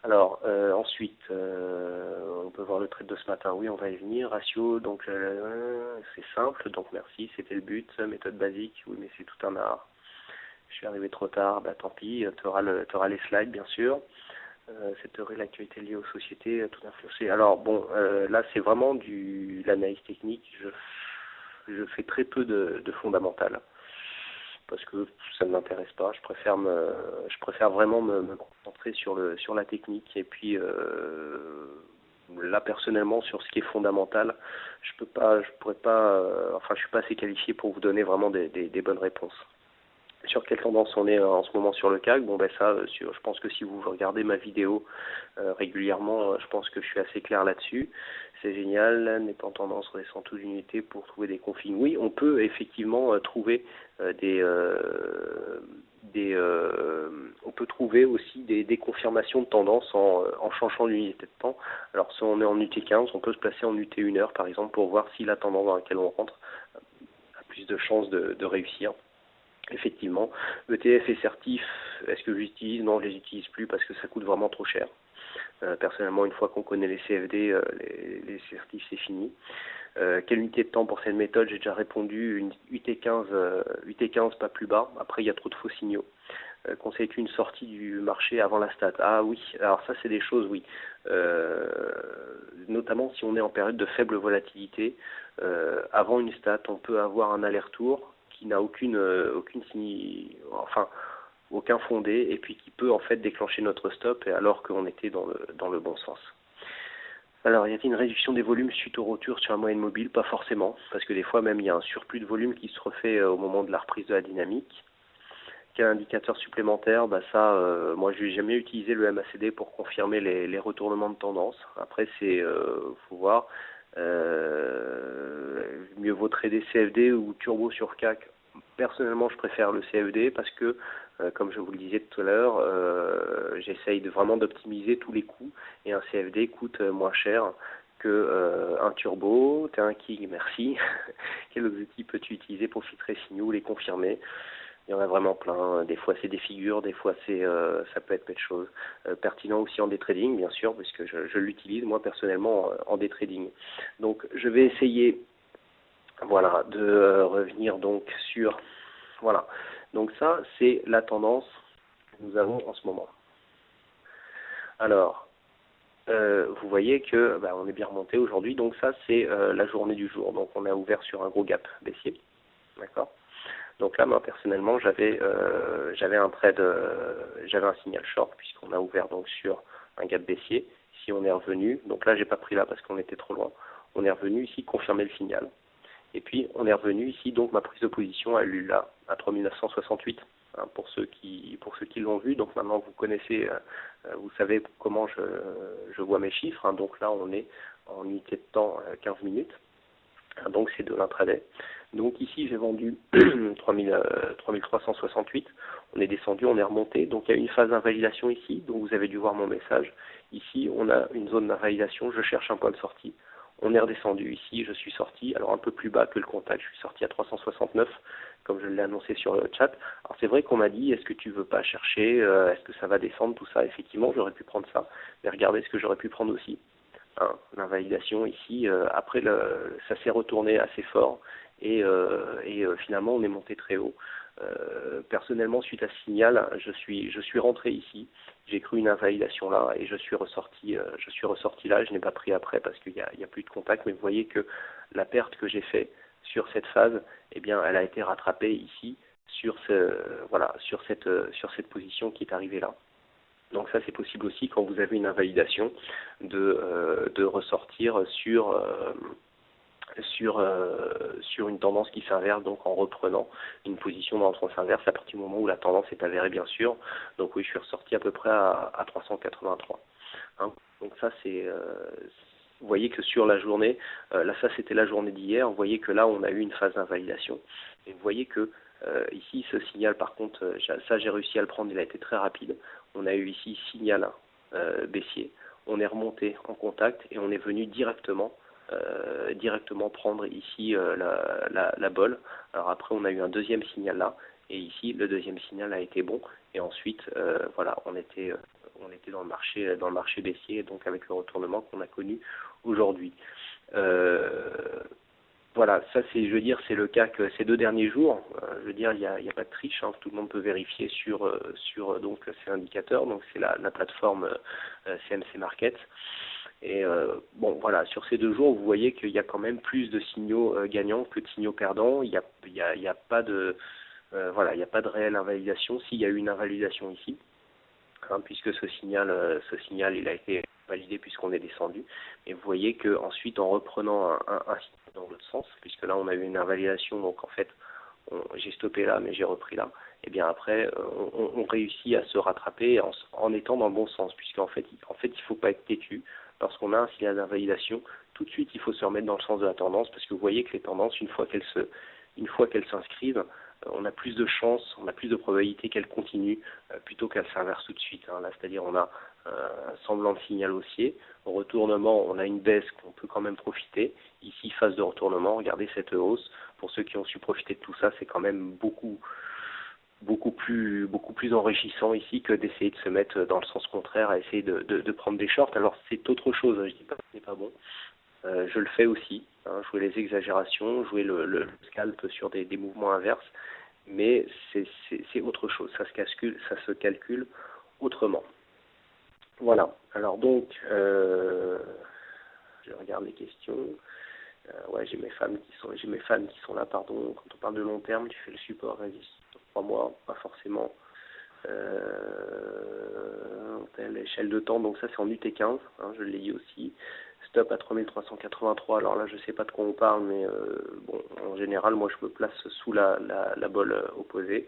Alors, ensuite, on peut voir le trade de ce matin. Oui, on va y venir. Ratio, donc c'est simple, donc merci, c'était le but. Méthode basique, oui, mais c'est tout un art. Je suis arrivé trop tard, bah tant pis, tu auras les slides, bien sûr. Cette théorie, l'actualité liée aux sociétés, tout influencé. Alors, bon, là, c'est vraiment l'analyse technique. Je fais très peu de fondamental, parce que ça ne m'intéresse pas. Je préfère vraiment me concentrer sur la technique. Et puis là personnellement sur ce qui est fondamental, je pourrais pas, enfin je suis pas assez qualifié pour vous donner vraiment des bonnes réponses. Sur quelle tendance on est en ce moment sur le CAC? Bon ben ça, je pense que si vous regardez ma vidéo régulièrement, je pense que je suis assez clair là-dessus. C'est génial, n'est pas en tendance, redescend toute l'unité pour trouver des conflits. Oui, on peut effectivement trouver on peut trouver aussi des confirmations de tendance en changeant l'unité de temps. Alors si on est en UT15, on peut se placer en UT1 heure par exemple pour voir si la tendance dans laquelle on rentre a plus de chances de réussir. Effectivement, ETF et certifs, est-ce que j'utilise? Non, je les utilise plus parce que ça coûte vraiment trop cher. Personnellement, une fois qu'on connaît les CFD, les certifs, c'est fini. Quelle unité de temps pour cette méthode? J'ai déjà répondu, une UT15 pas plus bas. Après, il y a trop de faux signaux. Conseille une sortie du marché avant la stat? Ah oui, alors ça c'est des choses, oui. Notamment si on est en période de faible volatilité, avant une stat, on peut avoir un aller-retour qui n'a aucun fondé et puis qui peut en fait déclencher notre stop alors qu'on était dans le bon sens. Alors, y a-t-il une réduction des volumes suite au retour sur la moyenne mobile? Pas forcément, parce que des fois même il y a un surplus de volume qui se refait au moment de la reprise de la dynamique. Quel indicateur supplémentaire? Bah ça, moi je n'ai jamais utilisé le MACD pour confirmer les retournements de tendance. Après faut voir. Mieux vaut trader CFD ou turbo sur CAC. Personnellement, je préfère le CFD parce que, comme je vous le disais tout à l'heure, j'essaye vraiment d'optimiser tous les coûts et un CFD coûte moins cher que un turbo. T'es un king, merci. Quel autre outil peux-tu utiliser pour filtrer signaux, les confirmer? Il y en a vraiment plein. Des fois, c'est des figures, des fois, ça peut être plein de choses. Pertinent aussi en day trading, bien sûr, puisque je l'utilise, moi, personnellement, en day trading. Donc, je vais essayer, voilà, de revenir donc sur... Voilà. Donc, ça, c'est la tendance que nous avons en ce moment. Alors, vous voyez que on est bien remonté aujourd'hui. Donc, ça, c'est la journée du jour. Donc, on a ouvert sur un gros gap baissier. D'accord ? Donc là, moi personnellement, j'avais un trade, j'avais un signal short puisqu'on a ouvert donc sur un gap baissier. Si on est revenu, donc là j'ai pas pris là parce qu'on était trop loin. On est revenu ici confirmer le signal. Et puis on est revenu ici, donc ma prise de position a eu là à 3968 hein, pour ceux qui l'ont vu. Donc maintenant vous connaissez, vous savez comment je vois mes chiffres. Hein. Donc là on est en unité de temps 15 minutes. Donc c'est de l'intraday. Donc ici j'ai vendu 3368, on est descendu, on est remonté, donc il y a une phase d'invalidation ici, donc vous avez dû voir mon message. Ici on a une zone d'invalidation, je cherche un point de sortie. On est redescendu ici, je suis sorti, alors un peu plus bas que le contact, je suis sorti à 369, comme je l'ai annoncé sur le chat. Alors c'est vrai qu'on m'a dit, est-ce que tu veux pas chercher, est-ce que ça va descendre, tout ça. Effectivement, j'aurais pu prendre ça, mais regardez ce que j'aurais pu prendre aussi. Hein, l'invalidation ici, après ça s'est retourné assez fort et finalement on est monté très haut. Personnellement, suite à ce signal, je suis rentré ici, j'ai cru une invalidation là et je suis ressorti là. Je n'ai pas pris après parce qu'il y a plus de contact, mais vous voyez que la perte que j'ai fait sur cette phase, eh bien, elle a été rattrapée ici sur cette position qui est arrivée là. Donc ça, c'est possible aussi quand vous avez une invalidation de ressortir sur une tendance qui s'inverse, donc en reprenant une position dans le sens inverse à partir du moment où la tendance est avérée, bien sûr. Donc oui, je suis ressorti à peu près à 383. Hein. Donc ça, vous voyez que sur la journée, là ça c'était la journée d'hier, vous voyez que là on a eu une phase d'invalidation. Et vous voyez que ici ce signal, par contre, ça j'ai réussi à le prendre, il a été très rapide. On a eu ici signal baissier, on est remonté en contact et on est venu directement prendre ici la bolle. Alors après on a eu un deuxième signal là, et ici le deuxième signal a été bon, et ensuite voilà, on était dans le marché baissier, donc avec le retournement qu'on a connu aujourd'hui. Voilà, ça c'est, je veux dire, c'est le cas que ces 2 derniers jours. Je veux dire, il y a pas de triche, hein, tout le monde peut vérifier sur donc ces indicateurs. Donc c'est la plateforme CMC Market. Et bon, voilà, sur ces 2 jours, vous voyez qu'il y a quand même plus de signaux gagnants que de signaux perdants. Il y a pas de voilà, il n'y a pas de réelle invalidation. S'il y a eu une invalidation ici, hein, puisque ce signal, il a été validé puisqu'on est descendu. Et vous voyez que ensuite, en reprenant un signal dans l'autre sens, puisque là on a eu une invalidation, donc en fait, j'ai stoppé là, mais j'ai repris là. Et bien après, on réussit à se rattraper en étant dans le bon sens, puisqu'en fait, il faut pas être têtu. Lorsqu'on a un signal d'invalidation, tout de suite, il faut se remettre dans le sens de la tendance, parce que vous voyez que les tendances, une fois qu'elles s'inscrivent, on a plus de chances, on a plus de probabilité qu'elles continuent plutôt qu'elles s'inversent tout de suite. Hein. Là, c'est-à-dire on a un semblant de signal haussier. Au retournement, on a une baisse qu'on peut quand même profiter. Ici, phase de retournement, regardez cette hausse. Pour ceux qui ont su profiter de tout ça, c'est quand même beaucoup plus enrichissant ici que d'essayer de se mettre dans le sens contraire, à essayer de prendre des shorts. Alors c'est autre chose, hein. Je dis pas que ce n'est pas bon. Je le fais aussi, hein, jouer les exagérations, jouer le scalp sur des mouvements inverses, mais c'est autre chose, ça se calcule autrement. Voilà, alors donc, je regarde les questions. Ouais, j'ai mes fans qui sont là, pardon. Quand on parle de long terme, tu fais le support résiste 3 mois, pas forcément telle échelle de temps, donc ça c'est en UT15, hein, je l'ai dit aussi. Stop à 3383, alors là je sais pas de quoi on parle, mais bon, en général moi je me place sous la bolle opposée.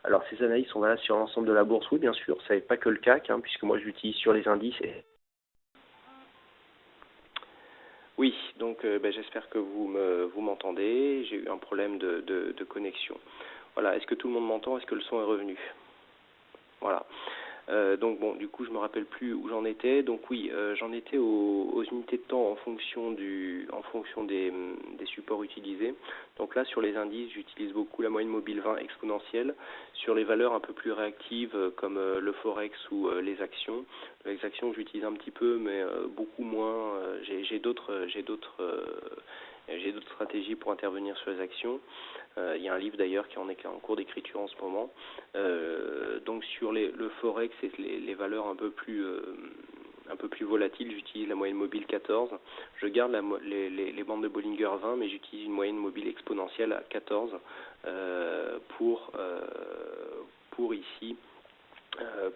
Alors ces analyses sont valables sur l'ensemble de la bourse, oui bien sûr, ça n'est pas que le CAC, hein, puisque moi je l'utilise sur les indices. Oui, donc j'espère que vous m'entendez. J'ai eu un problème de connexion. Voilà, est-ce que tout le monde m'entend? Est-ce que le son est revenu? Voilà. Donc bon, du coup, je me rappelle plus où j'en étais. Donc oui, j'en étais aux unités de temps en fonction des supports utilisés. Donc là, sur les indices, j'utilise beaucoup la moyenne mobile 20 exponentielle. Sur les valeurs un peu plus réactives comme le forex ou les actions. Les actions, j'utilise un petit peu, mais beaucoup moins. J'ai d'autres stratégies pour intervenir sur les actions. Il y a un livre d'ailleurs qui est en cours d'écriture en ce moment. Donc sur le forex et les valeurs un peu plus volatiles, j'utilise la moyenne mobile 14. Je garde les bandes de Bollinger 20, mais j'utilise une moyenne mobile exponentielle à 14 pour ici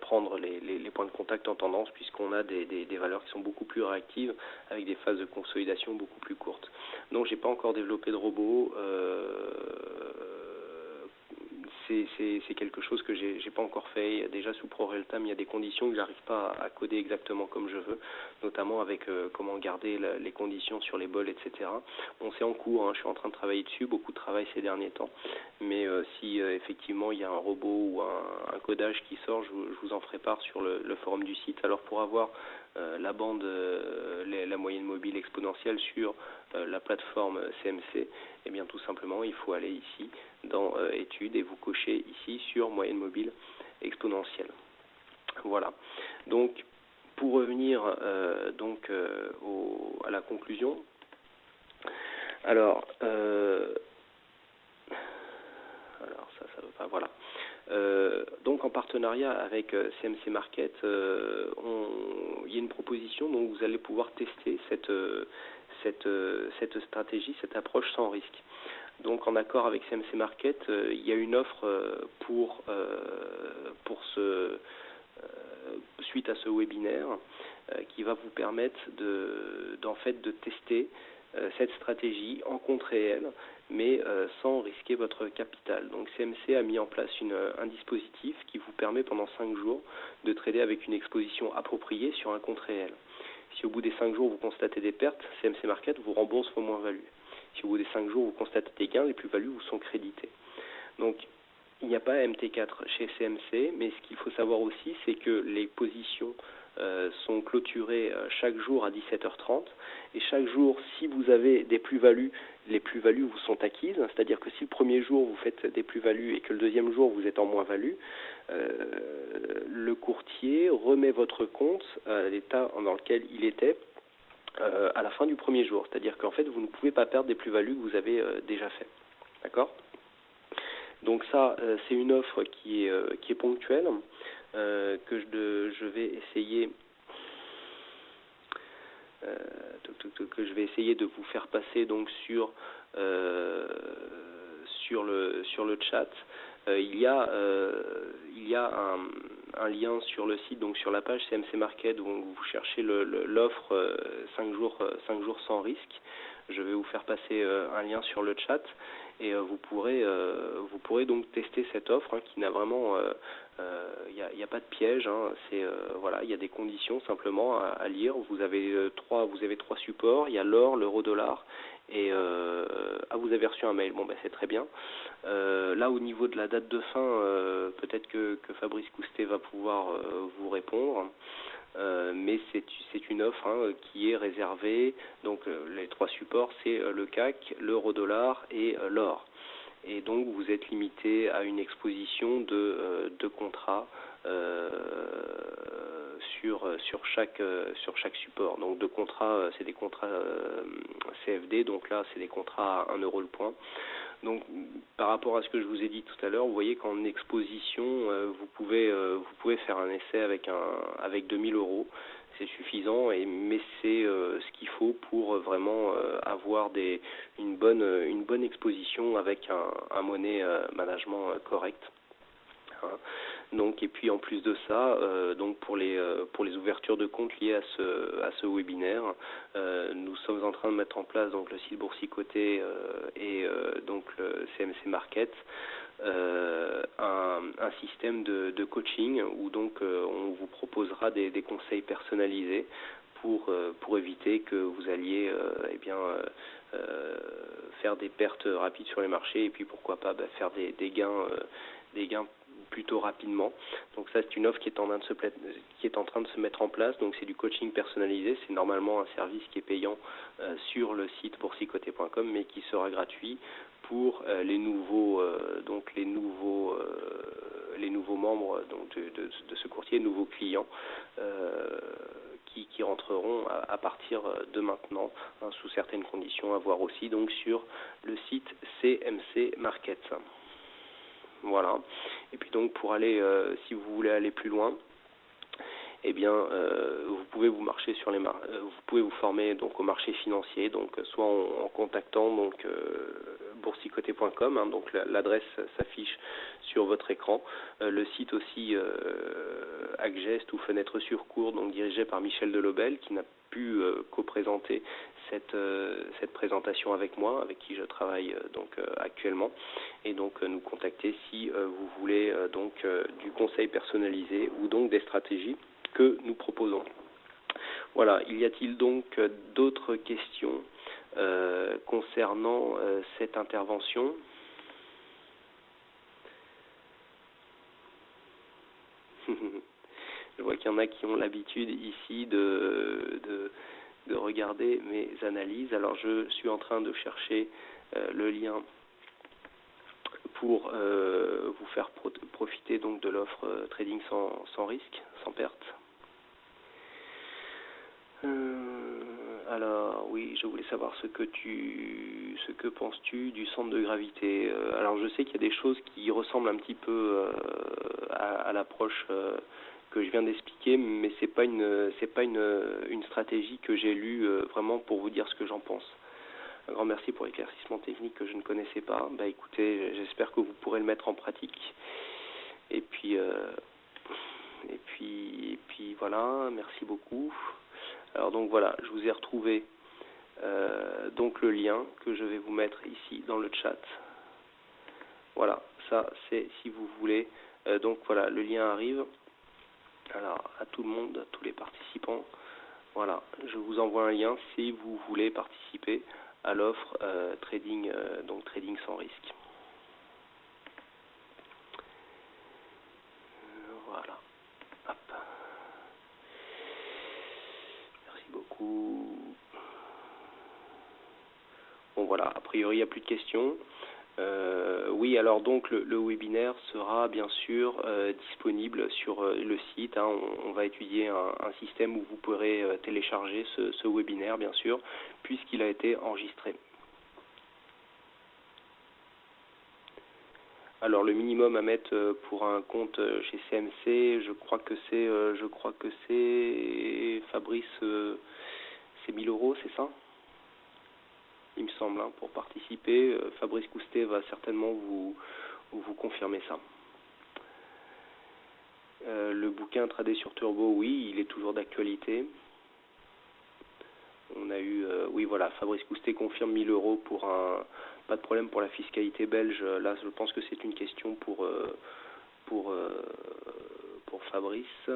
prendre les points de contact en tendance, puisqu'on a des valeurs qui sont beaucoup plus réactives avec des phases de consolidation beaucoup plus courtes. Donc j'ai pas encore développé de robot. C'est quelque chose que j'ai pas encore fait. Déjà sous ProRealTime, il y a des conditions que j'arrive pas à coder exactement comme je veux, notamment avec comment garder les conditions sur les bols, etc. Bon, c'est en cours, hein, je suis en train de travailler dessus, beaucoup de travail ces derniers temps, mais si effectivement il y a un robot ou un codage qui sort, je vous en ferai part sur le forum du site. Alors pour avoir la bande, la moyenne mobile exponentielle sur la plateforme CMC, eh bien tout simplement il faut aller ici dans études et vous cochez ici sur moyenne mobile exponentielle. Voilà. Donc pour revenir à la conclusion, alors ça veut pas, voilà. Donc en partenariat avec CMC Market, il y a une proposition, donc vous allez pouvoir tester cette stratégie, cette approche sans risque. Donc en accord avec CMC Market, il y a une offre pour suite à ce webinaire qui va vous permettre en fait de tester cette stratégie en compte réel, mais sans risquer votre capital. Donc CMC a mis en place un dispositif qui vous permet pendant 5 jours de trader avec une exposition appropriée sur un compte réel. Si au bout des 5 jours vous constatez des pertes, CMC Market vous rembourse vos moins-values. Si au bout des 5 jours vous constatez des gains, les plus-values vous sont créditées. Donc il n'y a pas MT4 chez CMC, mais ce qu'il faut savoir aussi, c'est que les positions sont clôturées chaque jour à 17h30, et chaque jour, si vous avez des plus-values, les plus-values vous sont acquises, c'est-à-dire que si le premier jour vous faites des plus-values et que le deuxième jour vous êtes en moins-value, le courtier remet votre compte à l'état dans lequel il était à la fin du premier jour, c'est-à-dire qu'en fait vous ne pouvez pas perdre des plus-values que vous avez déjà fait. D'accord ? Donc ça, c'est une offre qui est ponctuelle, que je vais essayer de vous faire passer donc sur le chat. Il y a un lien sur le site, donc sur la page CMC Market, où vous cherchez l'offre 5 jours sans risque. Je vais vous faire passer un lien sur le chat, et vous pourrez donc tester cette offre qui n'a vraiment, il n'y a pas de piège, c'est voilà, il y a des conditions simplement à lire. Vous avez trois supports, il y a l'or, l'euro-dollar, et vous avez reçu un mail. Bon, c'est très bien. Là, au niveau de la date de fin, peut-être que Fabrice Coustet va pouvoir vous répondre. Mais c'est une offre qui est réservée, donc les 3 supports, c'est le CAC, l'euro-dollar et l'or. Et donc vous êtes limité à une exposition de 2 contrats sur chaque support. Donc 2 contrats, c'est des contrats CFD, donc là c'est des contrats à 1 euro le point. Donc par rapport à ce que je vous ai dit tout à l'heure, vous voyez qu'en exposition, vous pouvez faire un essai avec 2000 euros. C'est suffisant, mais c'est ce qu'il faut pour vraiment avoir une bonne exposition avec un money management correct. Donc, et puis en plus de ça, donc pour les ouvertures de compte liées à ce webinaire, nous sommes en train de mettre en place donc le site boursicoté et donc le CMC Market, un système de coaching où donc on vous proposera des conseils personnalisés pour éviter que vous alliez faire des pertes rapides sur les marchés, et puis pourquoi pas faire des gains plutôt rapidement. Donc ça, c'est une offre qui est en train de se mettre en place. Donc c'est du coaching personnalisé. C'est normalement un service qui est payant sur le site boursicoté.com, mais qui sera gratuit pour les nouveaux membres donc de ce courtier, nouveaux clients qui rentreront à partir de maintenant, sous certaines conditions à voir aussi donc sur le site CMC Market. Voilà. Et puis donc pour aller, si vous voulez aller plus loin, eh bien, vous pouvez vous former donc au marché financier, donc soit en contactant donc boursicoté.com, donc l'adresse s'affiche sur votre écran. Le site aussi Hackgest ou Fenêtre sur cours, donc dirigé par Michel Delobel, qui n'a pu co-présenter cette présentation avec moi, avec qui je travaille actuellement, et donc nous contacter si vous voulez du conseil personnalisé ou donc des stratégies que nous proposons. Voilà, y a-t-il donc d'autres questions concernant cette intervention ? Je vois qu'il y en a qui ont l'habitude ici de regarder mes analyses. Alors je suis en train de chercher le lien pour vous faire profiter donc de l'offre trading sans risque, sans perte. Alors oui, je voulais savoir ce que penses-tu du centre de gravité. Alors je sais qu'il y a des choses qui ressemblent un petit peu à l'approche que je viens d'expliquer, mais c'est pas une stratégie que j'ai lue vraiment pour vous dire ce que j'en pense. Un grand merci pour l'éclaircissement technique que je ne connaissais pas. Écoutez, j'espère que vous pourrez le mettre en pratique. Et puis Et puis voilà, merci beaucoup. Alors donc voilà, je vous ai retrouvé donc le lien que je vais vous mettre ici dans le chat. Voilà, ça c'est si vous voulez. Donc voilà, le lien arrive. Alors à tout le monde, à tous les participants. Voilà, je vous envoie un lien si vous voulez participer à l'offre trading, donc trading sans risque. Voilà. Hop. Merci beaucoup. Bon voilà, a priori il n'y a plus de questions. Oui, alors donc le webinaire sera bien sûr disponible sur le site. Hein. On va étudier un système où vous pourrez télécharger ce webinaire, bien sûr, puisqu'il a été enregistré. Alors le minimum à mettre pour un compte chez CMC, je crois que c'est Fabrice, c'est 1000 €, c'est ça? Il me semble, hein, pour participer. Fabrice Coustet va certainement vous confirmer ça. Le bouquin Trader sur Turbo, oui, il est toujours d'actualité. On a eu, oui voilà, Fabrice Coustet confirme 1000 € pour un, pas de problème pour la fiscalité belge. Là, je pense que c'est une question pour Fabrice.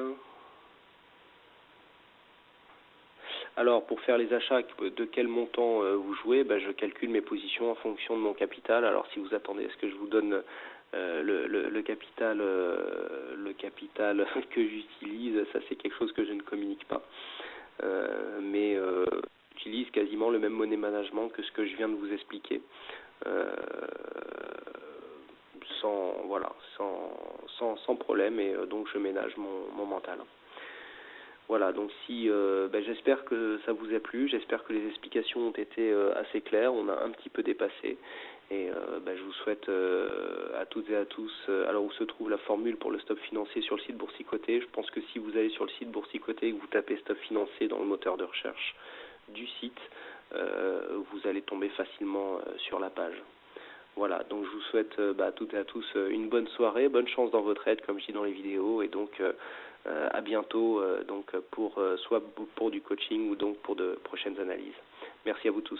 Alors, pour faire les achats, de quel montant vous jouez, je calcule mes positions en fonction de mon capital. Alors, si vous attendez à ce que je vous donne le capital que j'utilise, ça c'est quelque chose que je ne communique pas. Mais j'utilise quasiment le même money management que ce que je viens de vous expliquer. Sans problème, et donc je ménage mon mental. Voilà, donc si j'espère que ça vous a plu, j'espère que les explications ont été assez claires, on a un petit peu dépassé, et je vous souhaite à toutes et à tous, alors où se trouve la formule pour le stop financier sur le site Boursicoté. Je pense que si vous allez sur le site Boursicoté et que vous tapez stop financier dans le moteur de recherche du site, vous allez tomber facilement sur la page. Voilà, donc je vous souhaite à toutes et à tous une bonne soirée, bonne chance dans votre aide, comme je dis dans les vidéos, et donc à bientôt donc soit pour du coaching ou donc pour de prochaines analyses. Merci à vous tous.